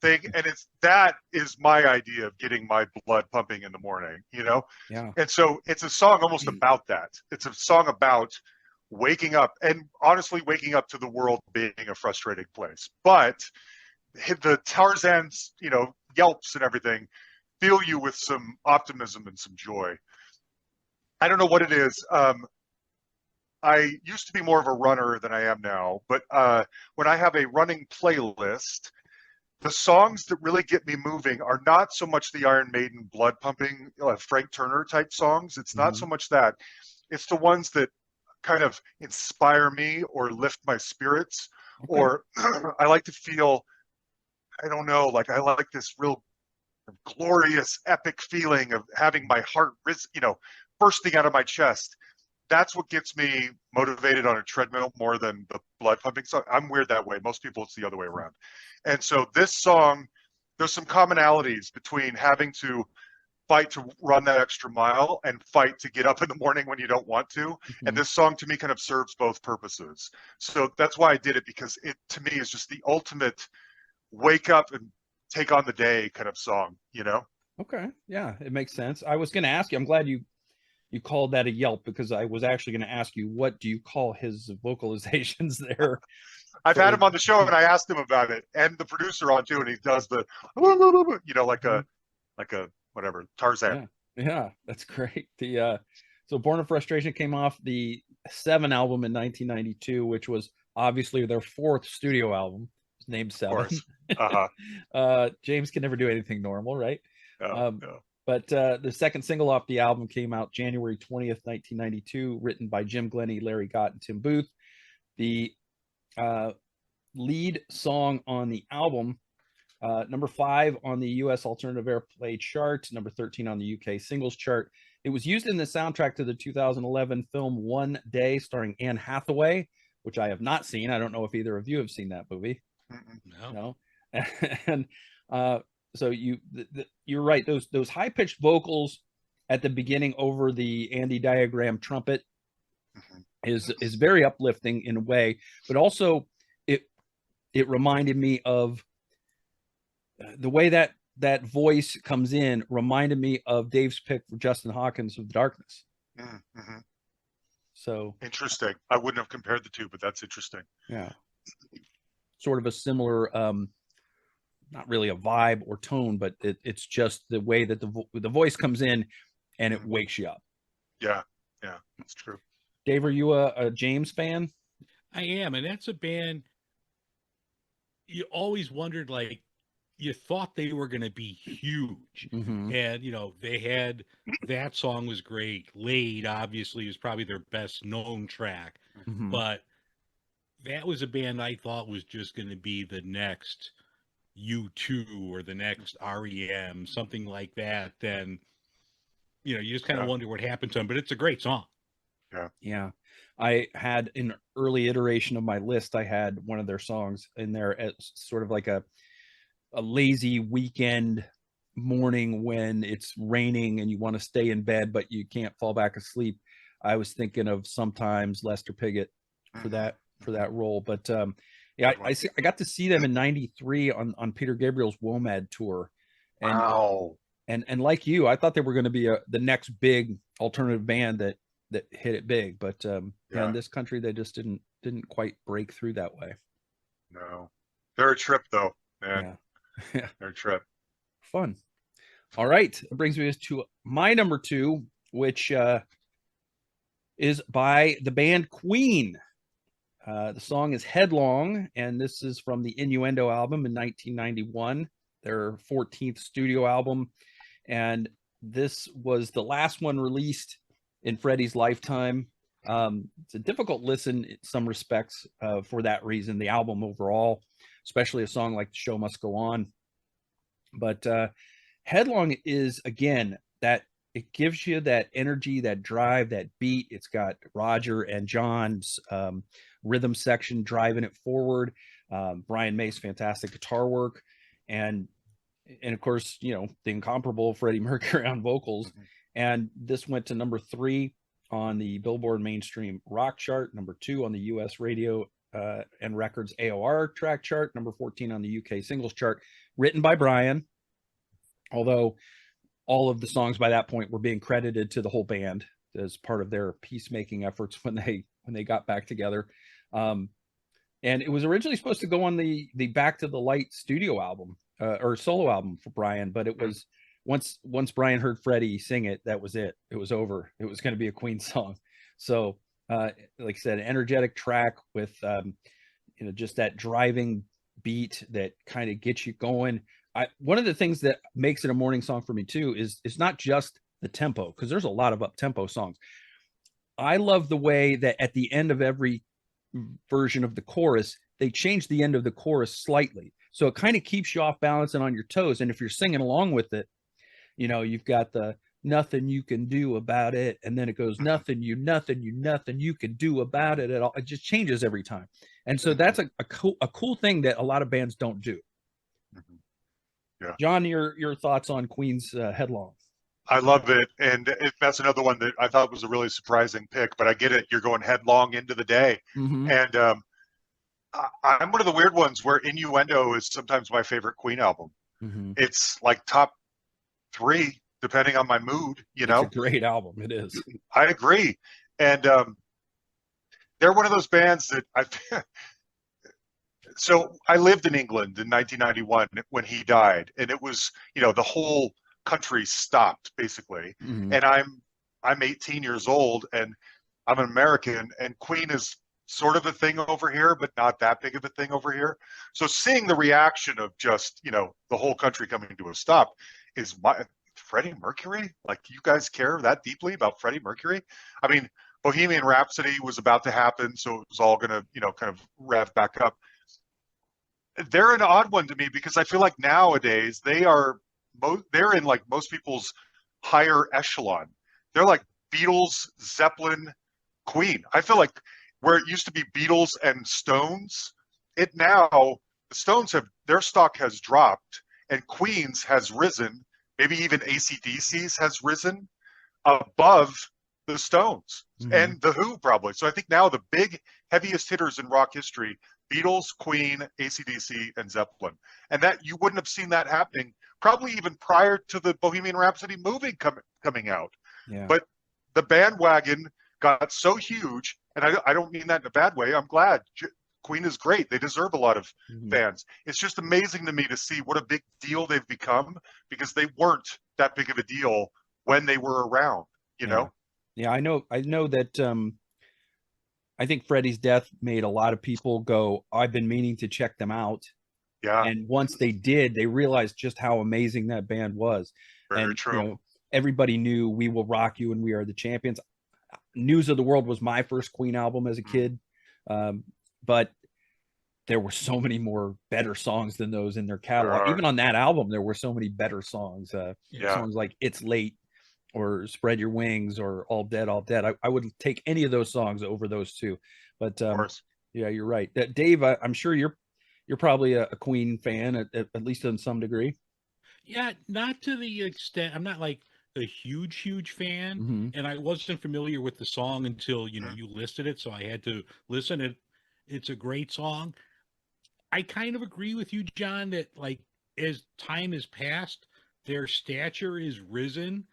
thing, and that is my idea of getting my blood pumping in the morning, Yeah. And so it's a song almost about that. It's a song about waking up, and honestly, waking up to the world being a frustrating place. But the Tarzan's, yelps and everything fill you with some optimism and some joy. I don't know what it is. I used to be more of a runner than I am now, but when I have a running playlist, the songs that really get me moving are not so much the Iron Maiden blood pumping, Frank Turner type songs. It's not so much that. It's the ones that kind of inspire me or lift my spirits, or I like to feel, I don't know, like I like this real glorious, epic feeling of having my heart, bursting out of my chest. That's what gets me motivated on a treadmill more than the blood pumping song. I'm weird that way. Most people, it's the other way around. And so this song, there's some commonalities between having to fight to run that extra mile and fight to get up in the morning when you don't want to. And this song to me kind of serves both purposes. So that's why I did it, because it to me is just the ultimate wake up and take on the day kind of song, Okay. Yeah, it makes sense. I was going to ask you, I'm glad you called that a yelp, because I was actually going to ask you, what do you call his vocalizations there? I've had him on the show and I asked him about it, and the producer on too, and he does the, like a whatever, Tarzan. Yeah, that's great. So Born of Frustration came off the 7 album in 1992, which was obviously their 4th studio album, named 7. James can never do anything normal, right? No. But the second single off the album came out January 20th, 1992, written by Jim Glennie, Larry Gott, and Tim Booth. The lead song on the album, number 5 on the U.S. Alternative Airplay chart, number 13 on the UK singles chart. It was used in the soundtrack to the 2011 film One Day, starring Anne Hathaway, which I have not seen. I don't know if either of you have seen that movie. No. And so you're right. Those high pitched vocals at the beginning over the Andy Diagram trumpet is very uplifting in a way, but also it reminded me of the way that voice comes in. Reminded me of Dave's pick for Justin Hawkins of The Darkness. So interesting. I wouldn't have compared the two, but that's interesting. Yeah, sort of a similar. Not really a vibe or tone, but it's just the way that the voice comes in and it wakes you up. Yeah, that's true. Dave, are you a James fan? I am, and that's a band you always wondered, like, you thought they were going to be huge. And, they had, that song was great. Laid, obviously, is probably their best known track. But that was a band I thought was just going to be the next U2 or the next R.E.M, something like that. Then, you just kind of wonder what happened to them. But it's a great song. Yeah. I had an early iteration of my list, I had one of their songs in there as sort of like a lazy weekend morning when it's raining and you want to stay in bed, but you can't fall back asleep. I was thinking of Sometimes, Lester Piggott, for that role. But yeah, I got to see them in '93 on Peter Gabriel's WOMAD tour. And, wow. And like you, I thought they were going to be the next big alternative band that hit it big, but in this country they just didn't quite break through that way. No, they're a trip though, man. Yeah. They're a trip. Fun. All right. It brings me to my number 2, which is by the band Queen. The song is Headlong, and this is from the Innuendo album in 1991, their 14th studio album. And this was the last one released in Freddie's lifetime. It's a difficult listen in some respects for that reason, the album overall, especially a song like The Show Must Go On. But Headlong is, again, that it gives you that energy, that drive, that beat. It's got Roger and John's rhythm section driving it forward. Brian May's fantastic guitar work. And of course, you know, the incomparable Freddie Mercury on vocals. And this went to number 3 on the Billboard Mainstream Rock Chart, number 2 on the US Radio and Records AOR track chart, number 14 on the UK Singles Chart, written by Brian. Although all of the songs by that point were being credited to the whole band as part of their peacemaking efforts when they got back together. And it was originally supposed to go on the Back to the Light studio album or solo album for Brian, but it was once Brian heard Freddie sing it, that was it. It was over. It was going to be a Queen song. So, like I said, an energetic track with, you know, just that driving beat that kind of gets you going. One of the things that makes it a morning song for me too is it's not just the tempo, because there's a lot of up tempo songs. I love the way that at the end of every version of the chorus, they change the end of the chorus slightly. So it kind of keeps you off balance and on your toes. And if you're singing along with it, you know, you've got the nothing you can do about it. And then it goes nothing you can do about it at all. It just changes every time. And so that's a cool thing that a lot of bands don't do. Yeah. John, your thoughts on Queen's Headlong? I love it. And that's another one that I thought was a really surprising pick, but I get it. You're going headlong into the day. And I'm one of the weird ones where Innuendo is sometimes my favorite Queen album. It's like top 3, depending on my mood, you know? It's a great album. It is. I agree. And they're one of those bands that so I lived in England in 1991 when he died, and it was, you know, the whole country stopped basically. And I'm 18 years old and I'm an American, and Queen is sort of a thing over here, but not that big of a thing over here. So seeing the reaction of just, you know, the whole country coming to a stop is Freddie Mercury? Like, you guys care that deeply about Freddie Mercury? I mean, Bohemian Rhapsody was about to happen, so it was all going to, you know, kind of rev back up. They're an odd one to me because I feel like nowadays they're in like most people's higher echelon. They're like Beatles, Zeppelin, Queen. I feel like where it used to be Beatles and Stones, the Stones their stock has dropped and Queen's has risen. Maybe even AC/DC's has risen above the Stones and the Who probably. So I think now the big heaviest hitters in rock history, Beatles, Queen, AC/DC, and Zeppelin. And that you wouldn't have seen that happening probably even prior to the Bohemian Rhapsody movie coming out. Yeah. But the bandwagon got so huge, and I don't mean that in a bad way. I'm glad. Queen is great. They deserve a lot of fans. It's just amazing to me to see what a big deal they've become, because they weren't that big of a deal when they were around, you know? Yeah, I know that I think Freddie's death made a lot of people go, I've been meaning to check them out. Yeah. And once they did, they realized just how amazing that band was. Very true. You know, everybody knew We Will Rock You and We Are the Champions. News of the World was my first Queen album as a kid. But there were so many more better songs than those in their catalog. Even on that album, there were so many better songs. Songs like It's Late or Spread Your Wings or All Dead, All Dead. I would take any of those songs over those two. But yeah, you're right. Dave, I'm sure you're probably a Queen fan, at least in some degree. Yeah, not to the extent. I'm not like a huge fan, and I wasn't familiar with the song until you listed it, so I had to listen. It's a great song. I kind of agree with you, John, that like as time has passed, their stature is risen.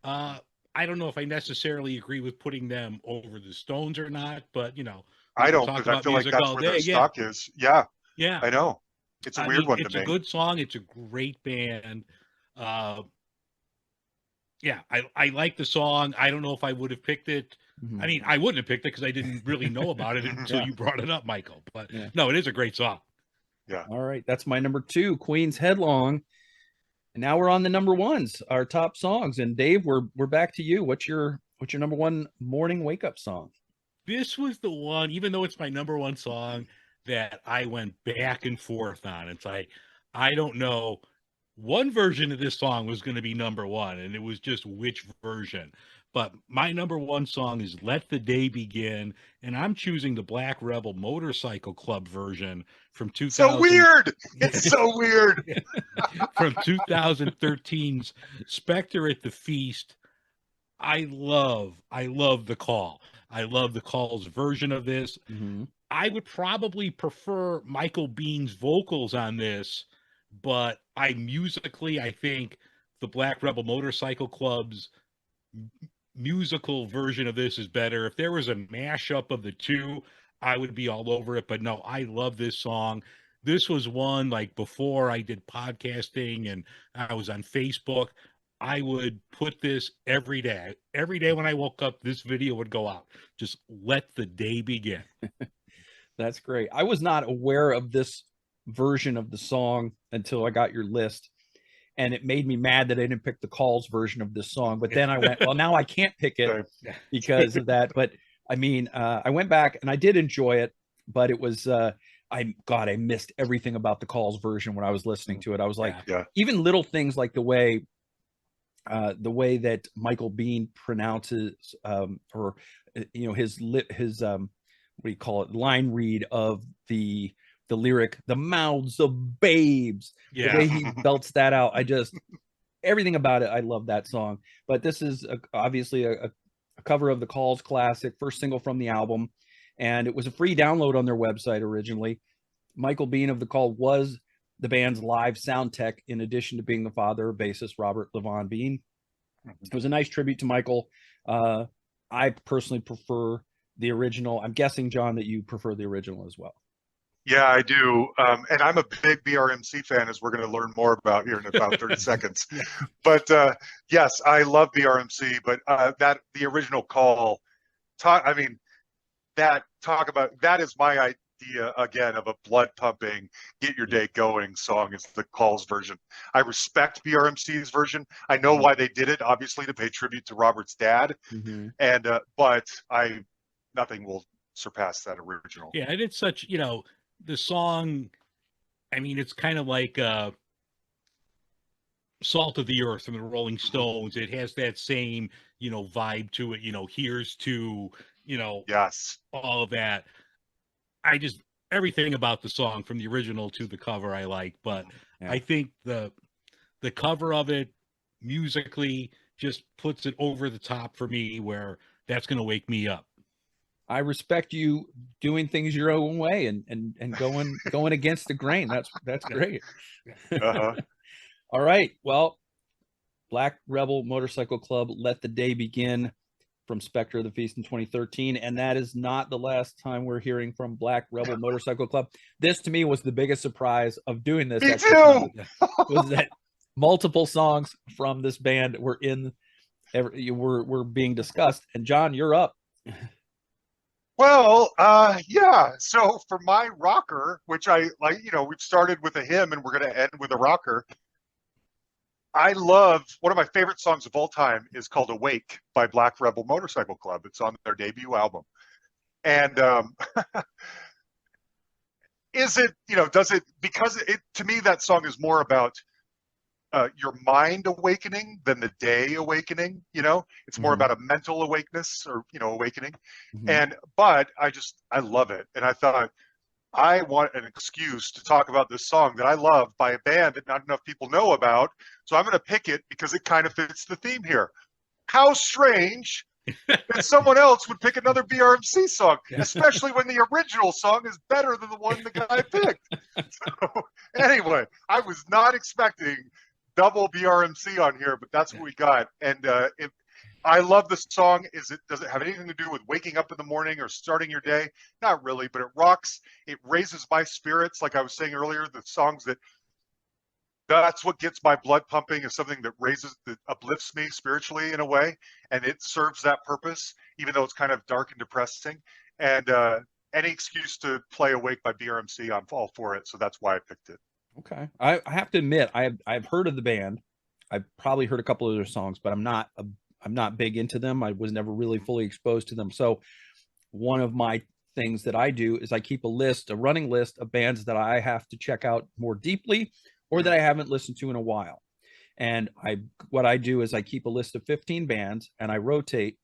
I don't know if I necessarily agree with putting them over the Stones or not, but I don't, because I feel like that's where their stock is. Yeah, I know. It's a weird one to me. It's a good song. It's a great band. Yeah, I like the song. I don't know if I would have picked it. I mean, I wouldn't have picked it because I didn't really know about it until Yeah. you brought it up, Michael. But Yeah. no, it is a great song. Yeah. All right, that's my number 2, Queen's Headlong. And now we're on the number ones, our top songs. And Dave, we're back to you. What's your number one morning wake up song? This was the one, even though it's my number one song, that I went back and forth on. It's like, I don't know. One version of this song was going to be number one, and it was just which version. But my number one song is Let the Day Begin, and I'm choosing the Black Rebel Motorcycle Club version from So 2000. weird. It's so weird. From 2013's Spectre at the Feast. I love the call. I love the call's version of this. Mm-hmm. I would probably prefer Michael Bean's vocals on this, but I think the Black Rebel Motorcycle Club's musical version of this is better. If there was a mashup of the two, I would be all over it. But no, I love this song. This was one like before I did podcasting and I was on Facebook. I would put this every day. Every day when I woke up, this video would go out. Just let the day begin. That's great. I was not aware of this version of the song until I got your list. And it made me mad that I didn't pick the Calls version of this song. But then I went, well, now I can't pick it because of that. But I mean, I went back and I did enjoy it, but it was, I missed everything about the Calls version when I was listening to it. I was like, even little things like the way that Michael Bean pronounces, or, you know, his what do you call it? Line read of the lyric, the mouths of babes, the way he belts that out. Everything about it. I love that song, but this is obviously a cover of the Calls classic, first single from the album. And it was a free download on their website originally. Michael Bean of the Call was the band's live sound tech, in addition to being the father of bassist Robert Levon Bean. It was a nice tribute to Michael. I personally prefer the original. I'm guessing, John, that you prefer the original as well. Yeah, I do. And I'm a big BRMC fan, as we're going to learn more about here in about 30 seconds. But yes, I love BRMC, but the original Call, that is my idea again of a blood pumping, get your day going song, is the Calls version. I respect BRMC's version. I know why they did it, obviously to pay tribute to Robert's dad. And but nothing will surpass that original. Yeah, and it's such, the song, I mean, it's kind of like Salt of the Earth from the Rolling Stones. It has that same, vibe to it, here's to, yes, all of that. Everything about the song from the original to the cover I like, but I think the cover of it musically just puts it over the top for me, where that's going to wake me up. I respect you doing things your own way and going against the grain. That's great. All right. Well, Black Rebel Motorcycle Club, Let the Day Begin, from Spectre of the Feast in 2013. And that is not the last time we're hearing from Black Rebel Motorcycle Club. This, to me, was the biggest surprise of doing this. Me too. Was that multiple songs from this band were being discussed. And John, you're up. Well, yeah. So for my rocker, which I like, we've started with a hymn and we're going to end with a rocker. I love, one of my favorite songs of all time is called Awake by Black Rebel Motorcycle Club. It's on their debut album. And to me, that song is more about your mind awakening than the day awakening. It's more about a mental awakeness, or awakening. But I love it, and I thought, I want an excuse to talk about this song that I love by a band that not enough people know about, so I'm going to pick it because it kind of fits the theme here. How strange that someone else would pick another BRMC song, especially when the original song is better than the one the guy picked. So anyway, I was not expecting double BRMC on here, but that's what we got. And I love this song. Does it have anything to do with waking up in the morning or starting your day? Not really, but it rocks. It raises my spirits. Like I was saying earlier, the songs that that's what gets my blood pumping, is something that uplifts me spiritually in a way, and it serves that purpose, even though it's kind of dark and depressing. And any excuse to play Awake by BRMC, I'm all for it. So that's why I picked it. Okay. I have to admit, I've heard of the band. I've probably heard a couple of their songs, but I'm not big into them. I was never really fully exposed to them. So one of my things that I do is I keep a running list of bands that I have to check out more deeply or that I haven't listened to in a while. And what I do is I keep a list of 15 bands and I rotate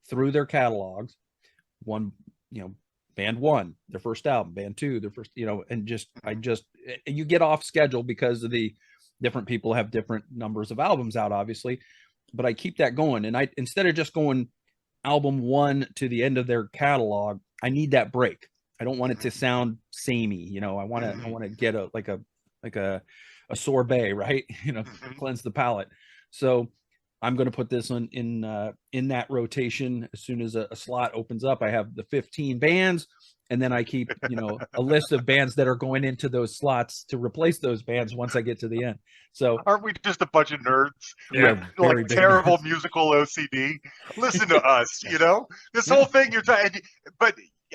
through their catalogs. Band one, their first album, band two, their first, and you get off schedule because of the different people have different numbers of albums out, obviously, but I keep that going. And instead of just going album one to the end of their catalog, I need that break. I don't want it to sound samey. I want to get a sorbet, right? Cleanse the palate. So I'm going to put this in that rotation. As soon as a slot opens up, I have the 15 bands, and then I keep, a list of bands that are going into those slots to replace those bands once I get to the end. So aren't we just a bunch of nerds with like terrible musical OCD? Listen to us, this whole thing you're talking, but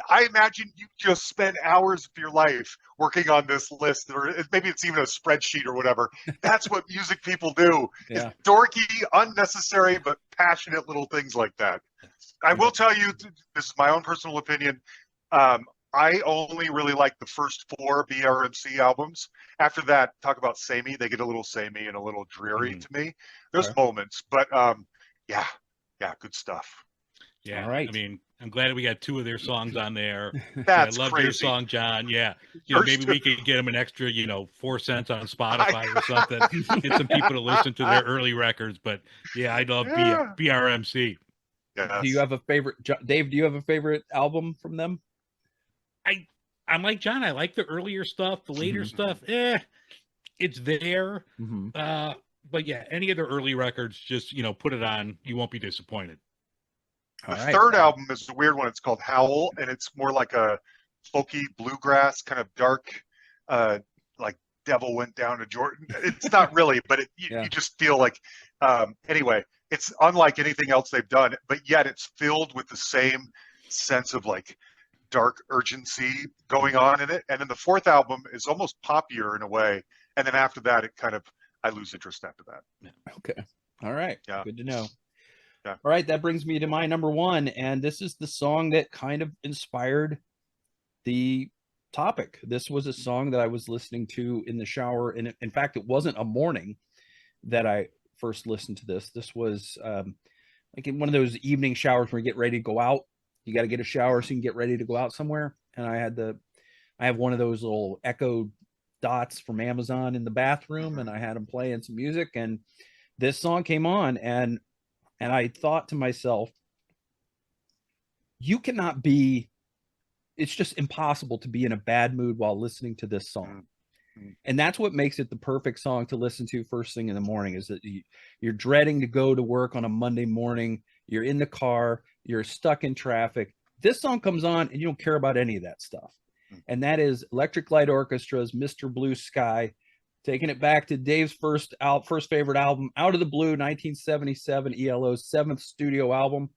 I imagine you just spend hours of your life working on this list, or maybe it's even a spreadsheet or whatever. That's what music people do. Yeah. It's dorky, unnecessary, but passionate little things like that. I will tell you, this is my own personal opinion. I only really like the first 4 BRMC albums. After that, talk about samey. They get a little samey and a little dreary to me. There's moments, but yeah, good stuff. Yeah, all right. I mean, I'm glad we got 2 of their songs on there. That's I love crazy. your song, John. Yeah, maybe we could get them an extra, 4 cents on Spotify or something, get some people to listen to their early records. But yeah, I love BRMC. Yes. Do you have a favorite, Dave? Do you have a favorite album from them? I'm like John. I like the earlier stuff. The later stuff, it's there. But yeah, any of the early records, just put it on. You won't be disappointed. The third album is a weird one. It's called Howl, and it's more like a folky bluegrass, kind of dark, like Devil Went Down to Jordan. It's not really, but you just feel like, anyway, it's unlike anything else they've done, but yet it's filled with the same sense of like dark urgency going on in it. And then the fourth album is almost poppier in a way. And then after that, I lose interest after that. Yeah. Okay. All right. Yeah. Good to know. Yeah. All right. That brings me to my number one. And this is the song that kind of inspired the topic. This was a song that I was listening to in the shower. And in fact, it wasn't a morning that I first listened to this. This was like in one of those evening showers where you get ready to go out. You got to get a shower so you can get ready to go out somewhere. And I have one of those little Echo Dots from Amazon in the bathroom, and I had them playing some music, and this song came on, and I thought to myself, it's just impossible to be in a bad mood while listening to this song. And that's what makes it the perfect song to listen to first thing in the morning, is that you're dreading to go to work on a Monday morning. You're in the car, you're stuck in traffic. This song comes on and you don't care about any of that stuff. And that is Electric Light Orchestra's Mr. Blue Sky, taking it back to Dave's first favorite album, Out of the Blue, 1977, ELO's 7th studio album,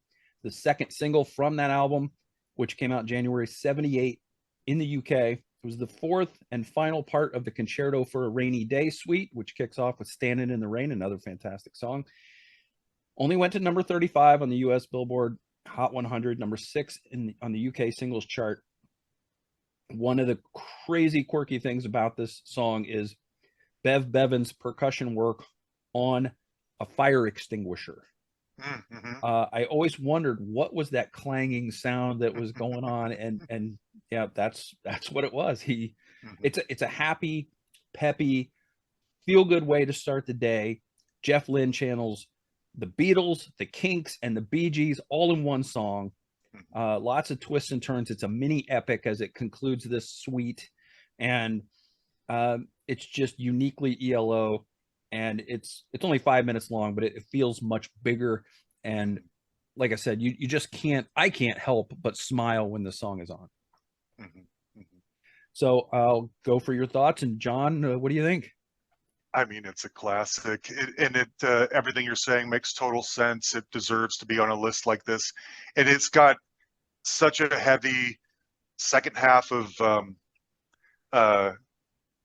the second single from that album, which came out January 78 in the UK. It was the 4th and final part of the Concerto for a Rainy Day suite, which kicks off with Standing in the Rain, another fantastic song. Only went to number 35 on the US Billboard Hot 100, number 6 on the UK singles chart. One of the crazy quirky things about this song is Bev Bevan's percussion work on a fire extinguisher. I always wondered what was that clanging sound that was going on, and yeah, that's what it was. It's a happy, peppy, feel good way to start the day. Jeff Lynne channels the Beatles, the Kinks, and the Bee Gees all in one song. Lots of twists and turns. It's a mini epic as it concludes this suite, and it's just uniquely ELO, and it's only 5 minutes long, but it feels much bigger. And like I said, I can't help but smile when the song is on. So I'll go for your thoughts. And John, what do you think? I mean, it's a classic, everything you're saying makes total sense. It deserves to be on a list like this, and it's got such a heavy second half of. I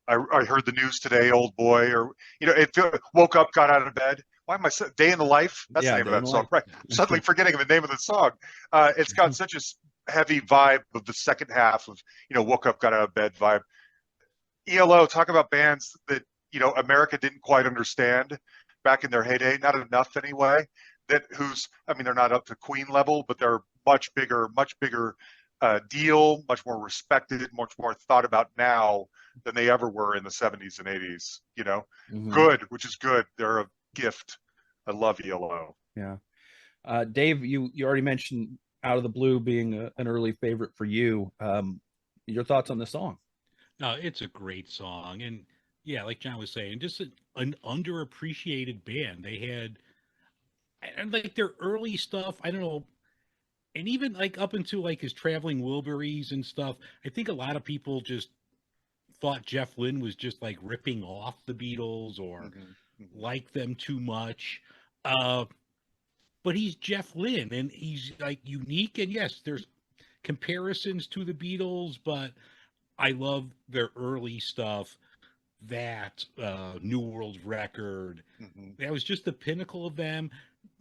heard the news today, old boy, or woke up, got out of bed. Why am I day in the life? That's the name of that song, right? I'm suddenly forgetting the name of the song. It's got such a heavy vibe of the second half of woke up, got out of bed vibe. ELO, talk about bands that America didn't quite understand back in their heyday, not enough anyway. They're not up to Queen level, but they're much bigger deal, much more respected, much more thought about now than they ever were in the 70s and 80s. Good, which is good. They're a gift. I love ELO. Yeah. Dave, you already mentioned Out of the Blue being an early favorite for you. Your thoughts on the song? No, it's a great song. And yeah, like Jon was saying, just an underappreciated band. They had, and like their early stuff, I don't know, and even like up into like his Traveling Wilburys and stuff, I think a lot of people just thought Jeff Lynne was just like ripping off the Beatles or like them too much. But he's Jeff Lynne and he's like unique. And yes, there's comparisons to the Beatles, but I love their early stuff. That New World Record, that was just the pinnacle of them,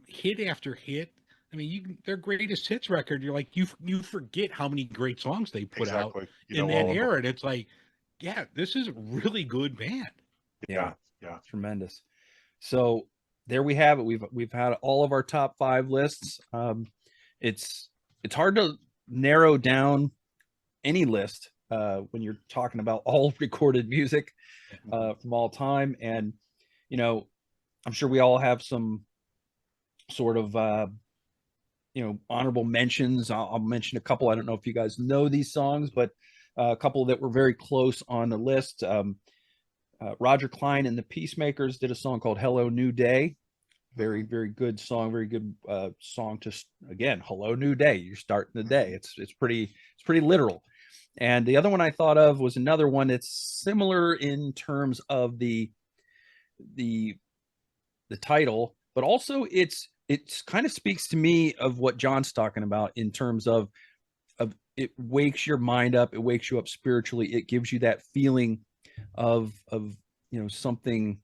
hit after hit. I mean, their greatest hits record, you're like, you forget how many great songs they put out in that era. And it's like, yeah, this is a really good band. Yeah. Tremendous. So there we have it. We've had all of our top 5 lists. It's hard to narrow down any list when you're talking about all recorded music from all time. And, I'm sure we all have some sort of, honorable mentions. I'll mention a couple. I don't know if you guys know these songs, but a couple that were very close on the list. Roger Clyne and the Peacemakers did a song called Hello New Day. Very, very good song. Very good song to, again, Hello New Day. You're starting the day. It's pretty literal. And the other one I thought of was another one that's similar in terms of the title, but also it kind of speaks to me of what Jon's talking about in terms of it wakes your mind up, it wakes you up spiritually, it gives you that feeling of something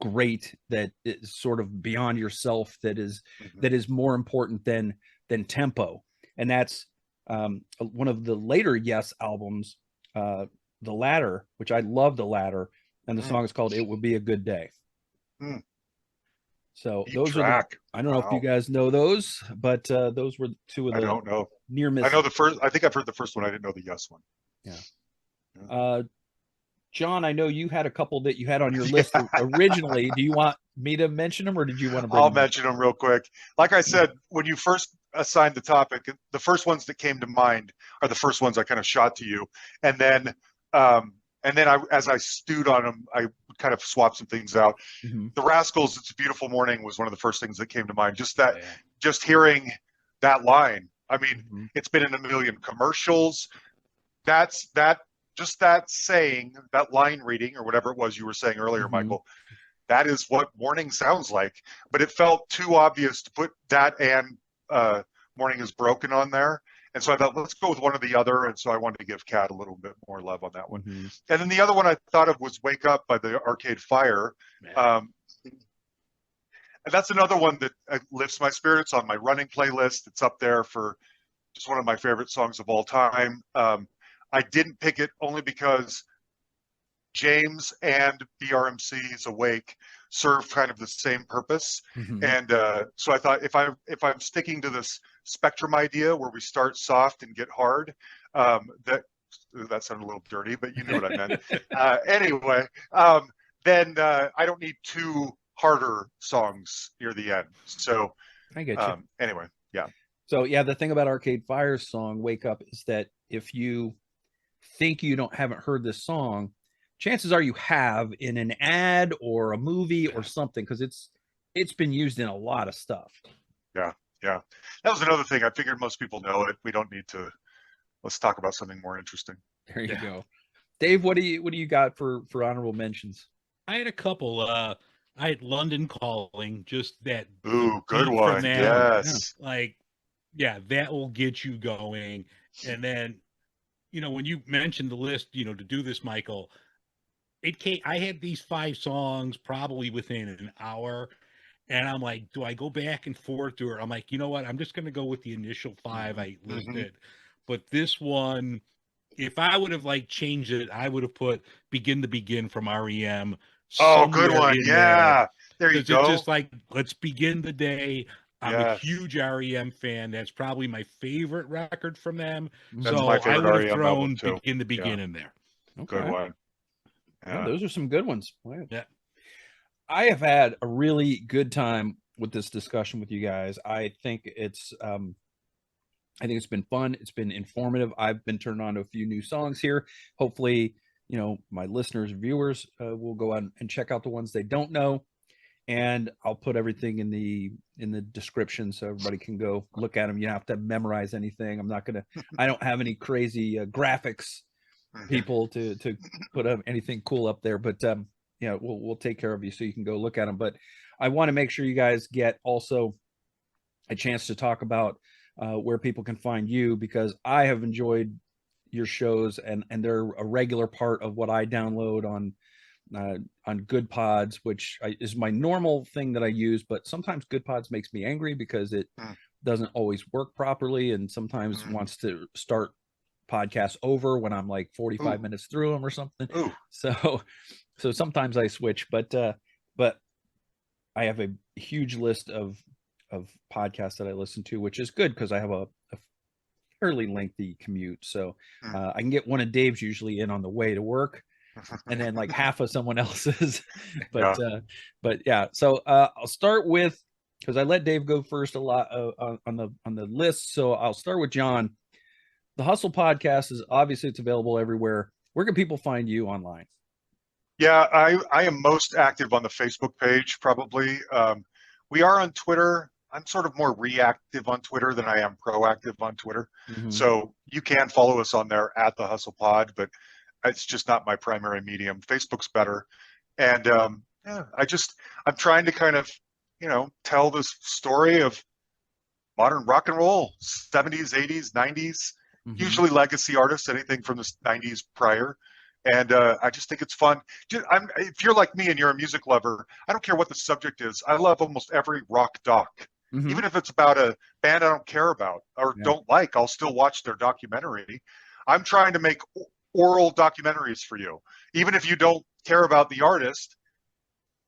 great that is sort of beyond yourself, that is more important than tempo. And that's one of the later Yes albums, The Ladder, which I love, The Ladder, and the song is called It Would Be a Good Day. So those are I don't know if you guys know those, but those were two of the I don't know. Near misses. I know the first. I think I've heard the first one. I didn't know the Yes one. Yeah. Jon, I know you had a couple that you had on your list originally. Do you want me to mention them, or did you want to bring I'll them mention them real quick. Like I said, when you first assigned the topic, the first ones that came to mind are the first ones I kind of shot to you, and then as I stewed on them, I kind of swapped some things out. The Rascals' "It's a Beautiful Morning" was one of the first things that came to mind. Just hearing that line. I mean, it's been in a million commercials. Just that saying, that line reading, or whatever it was you were saying earlier, Michael, that is what morning sounds like. But it felt too obvious to put that and Morning Is Broken on there. And so I thought, let's go with one or the other. And so I wanted to give Cat a little bit more love on that one. And then the other one I thought of was Wake Up by the Arcade Fire. And that's another one that lifts my spirits on my running playlist. It's up there for just one of my favorite songs of all time. I didn't pick it only because James and BRMC's Awake serve kind of the same purpose. And so I thought if I'm sticking to this spectrum idea where we start soft and get hard, that sounded a little dirty, but you knew what I meant. Anyway, then I don't need 2 harder songs near the end. So I get you. Anyway, yeah. So yeah, the thing about Arcade Fire's song Wake Up is that if you think you haven't heard this song, chances are you have in an ad or a movie or something, because it's been used in a lot of stuff. Yeah. That was another thing. I figured most people know it. We don't need to. Let's talk about something more interesting. There you go. Dave, what do you got for honorable mentions? I had a couple. I had London Calling, just that the Ooh, good beat from one. that, Yes. like, yeah, that will get you going. And then, when you mentioned the list, to do this, Michael, it came. I had these 5 songs probably within an hour, and I'm like, do I go back and forth, or I'm like, you know what? I'm just going to go with the initial 5 I Mm-hmm. listed. But this one, if I would have like changed it, I would have put "Begin to Begin" from R.E.M. Oh, good somewhere one. in there, Yeah. There you because it's go. just like, let's begin the day. I'm a Yes. huge R.E.M. fan. That's probably my favorite record from them. That's So my I favorite would have REM album thrown too. "Begin to Yeah. Begin" in there. Good Okay. one. Yeah, Yeah. those are some good ones. Wow. Yeah. I have had a really good time with this discussion with you guys. I think it's been fun. It's been informative. I've been turned on to a few new songs here. Hopefully, my listeners and viewers will go out and check out the ones they don't know. And I'll put everything in the description so everybody can go look at them. You don't have to memorize anything. I don't have any crazy graphics people to put up anything cool up there, but we'll take care of you so you can go look at them. But I want to make sure you guys get also a chance to talk about where people can find you, because I have enjoyed your shows, and they're a regular part of what I download on Good Pods, which is my normal thing that I use. But sometimes Good Pods makes me angry because it doesn't always work properly, and sometimes wants to start podcasts over when I'm like 45 minutes through them or something. Ooh. So sometimes I switch, but I have a huge list of podcasts that I listen to, which is good because I have a fairly lengthy commute. So I can get one of Dave's usually in on the way to work, and then like half of someone else's. But yeah. So I'll start with, because I let Dave go first a lot on the list. So I'll start with Jon. The Hustle Podcast is obviously, it's available everywhere. Where can people find you online? Yeah, I am most active on the Facebook page, probably. We are on Twitter. I'm sort of more reactive on Twitter than I am proactive on Twitter. So you can follow us on there at the Hustle Pod, but it's just not my primary medium. Facebook's better. And yeah, I'm trying to kind of, tell this story of modern rock and roll, 70s, 80s, 90s, usually legacy artists, anything from the 90s prior. And I just think it's fun. If you're like me and you're a music lover, I don't care what the subject is. I love almost every rock doc. Even if it's about a band I don't care about or don't like, I'll still watch their documentary. I'm trying to make oral documentaries for you. Even if you don't care about the artist,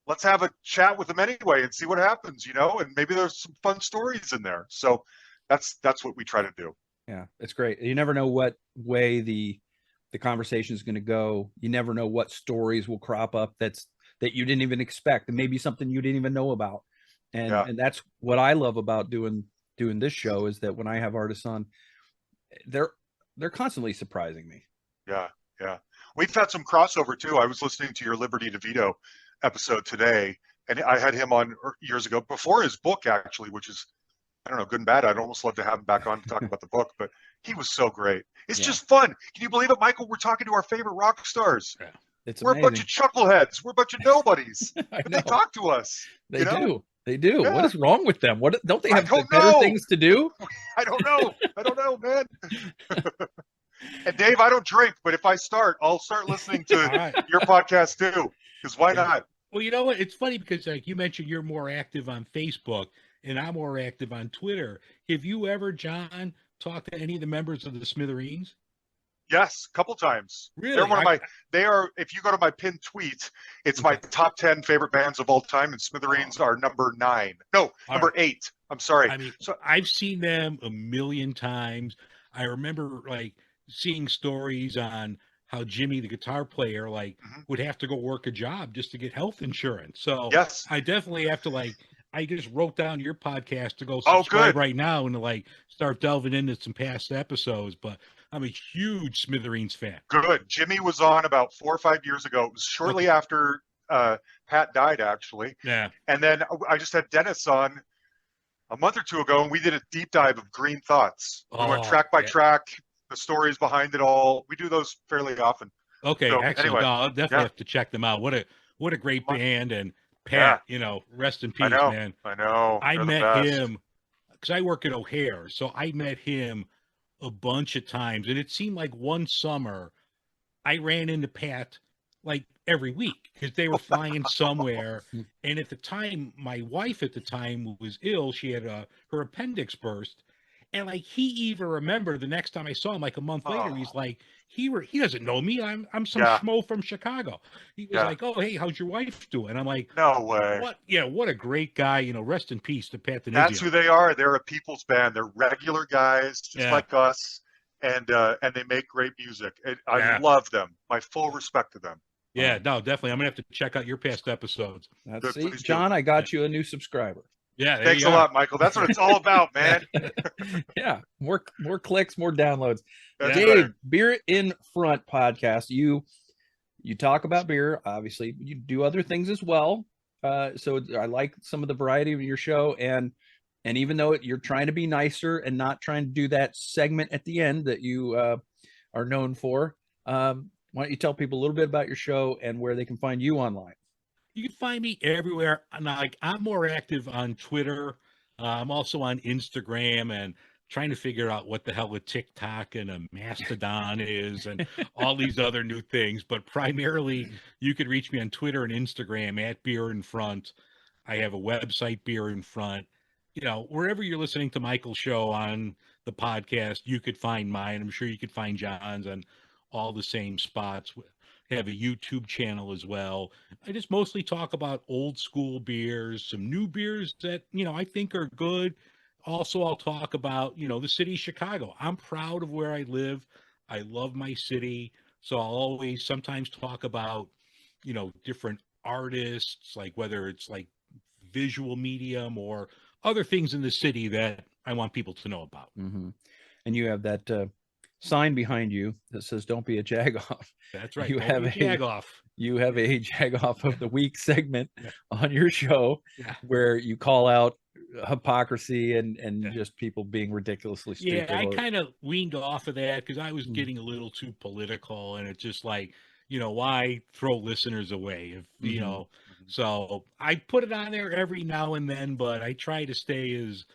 let's have a chat with them anyway and see what happens, and maybe there's some fun stories in there. So that's what we try to do. Yeah, it's great. You never know what way the conversation is going to go. You never know what stories will crop up that you didn't even expect, and maybe something you didn't even know about. And that's what I love about doing this show, is that when I have artists on, they're constantly surprising me. Yeah. We've had some crossover too. I was listening to your Liberty DeVito episode today, and I had him on years ago before his book, actually, which is, I don't know, good and bad. I'd almost love to have him back on to talk about the book, but he was so great. It's just fun. Can you believe it, Michael? We're talking to our favorite rock stars. Yeah. We're amazing. A bunch of chuckleheads. We're a bunch of nobodies. But they talk to us. They do. They do. Yeah. What is wrong with them? What don't they have better things to do? I don't know, man. And Dave, I don't drink, but if I start, I'll start listening to your podcast too. Because why not? Well, you know what? It's funny because, like you mentioned, you're more active on Facebook, and I'm more active on Twitter. Have you ever, Jon, talked to any of the members of the Smithereens? Yes, a couple times. Really? They're one of they are, if you go to my pinned tweet, it's my top 10 favorite bands of all time, and Smithereens are number 9. No, number 8. I'm sorry. I mean, so I've seen them a million times. I remember like seeing stories on how Jimmy, the guitar player, would have to go work a job just to get health insurance. So yes, I definitely have to I just wrote down your podcast to go subscribe right now and to start delving into some past episodes. But I'm a huge Smithereens fan. Good. Jimmy was on about 4 or 5 years ago. It was shortly after Pat died, actually. Yeah. And then I just had Dennis on a month or two ago, and we did a deep dive of Green Thoughts. We went track by track, the stories behind it all. We do those fairly often. Okay, so, excellent. Anyway, no, I'll definitely have to check them out. What what a great What? band. And Yeah. Pat, rest in I peace, know. man. I know. I They're the met best. him because I work at O'Hare, so I met him a bunch of times, and it seemed like one summer I ran into Pat like every week because they were flying somewhere. And at the time, my wife at the time was ill. She had her appendix burst. And like he even remembered the next time I saw him, like a month later, he's Oh, like, he doesn't know me. I'm some yeah. schmo from Chicago. He was Yeah. like, oh, hey, how's your wife doing? I'm like, No way. what? Yeah, what a great guy. Rest in peace to Pat That's who Denizio. they are. They're a people's band. They're regular guys, just Yeah, like us, and they make great music. I yeah, love them. My full respect to them. yeah. No, definitely. I'm gonna have to check out your past episodes. Let's Good, see, please do. John, I Yeah, got you a new subscriber. yeah. There Thanks you a are. lot, Michael. That's what it's all about, man. Yeah, more clicks, more downloads. That's Yeah. Dave, right. Beer in Front podcast. You talk about beer, obviously. You do other things as well. So I like some of the variety of your show, and even though you're trying to be nicer and not trying to do that segment at the end that you are known for, why don't you tell people a little bit about your show and where they can find you online? You can find me everywhere. I'm more active on Twitter. I'm also on Instagram and trying to figure out what the hell a TikTok and a Mastodon is and all these other new things. But primarily, you could reach me on Twitter and Instagram at Beer in Front. I have a website, Beer in Front. Wherever you're listening to Michael's show on the podcast, you could find mine. I'm sure you could find John's on all the same spots. I have a YouTube channel as well. I just mostly talk about old school beers, some new beers that, I think are good. Also, I'll talk about, the city of Chicago. I'm proud of where I live. I love my city. So I'll always sometimes talk about, different artists, like whether it's like visual medium or other things in the city that I want people to know about. Mm-hmm. And you have that sign behind you that says "Don't be a jagoff." That's right. You Don't have be a jagoff. You have a jagoff of the week segment Yeah. on your show Yeah. where you call out hypocrisy and Yeah. just people being ridiculously stupid. Yeah, I kind of weaned off of that because I was Mm. getting a little too political, and it's just like, why throw listeners away if Mhm. So I put it on there every now and then, but I try to stay as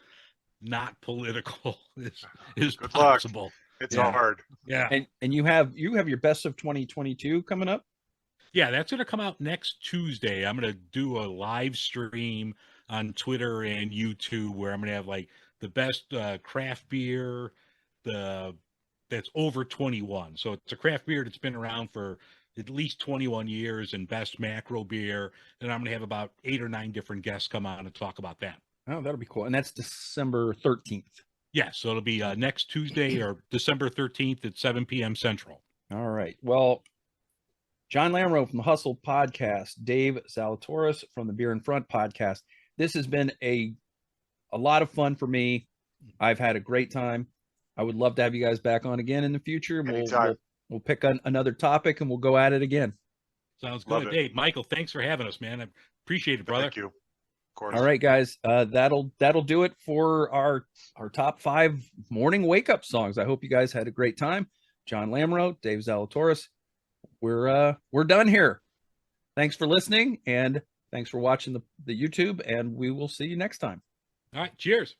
not political as Good luck. possible. It's Yeah. hard. Yeah, And you have your best of 2022 coming up. yeah, that's gonna come out next Tuesday. I'm gonna do a live stream on Twitter and YouTube where I'm gonna have like the best craft beer, the that's over 21. So it's a craft beer that's been around for at least 21 years and best macro beer. And I'm going to have about 8 or 9 different guests come on and talk about that. Oh, that'll be cool. And that's December 13th. Yeah. So it'll be next Tuesday or December 13th at 7 p.m. Central. All right. Well, Jon Lamoreaux from the Hustle podcast, Dave Zalatoris from the Beer in Front podcast. This has been a lot of fun for me. I've had a great time. I would love to have you guys back on again in the future. We'll pick another topic and we'll go at it again. Sounds Love good. it. Hey, Michael, thanks for having us, man. I appreciate it, brother. Thank you. Of course. All right, guys. That'll do it for our top 5 morning wake up songs. I hope you guys had a great time. Jon Lamoreaux, Dave Zalatoris. We're done here. Thanks for listening and thanks for watching the YouTube, and we will see you next time. All right. Cheers.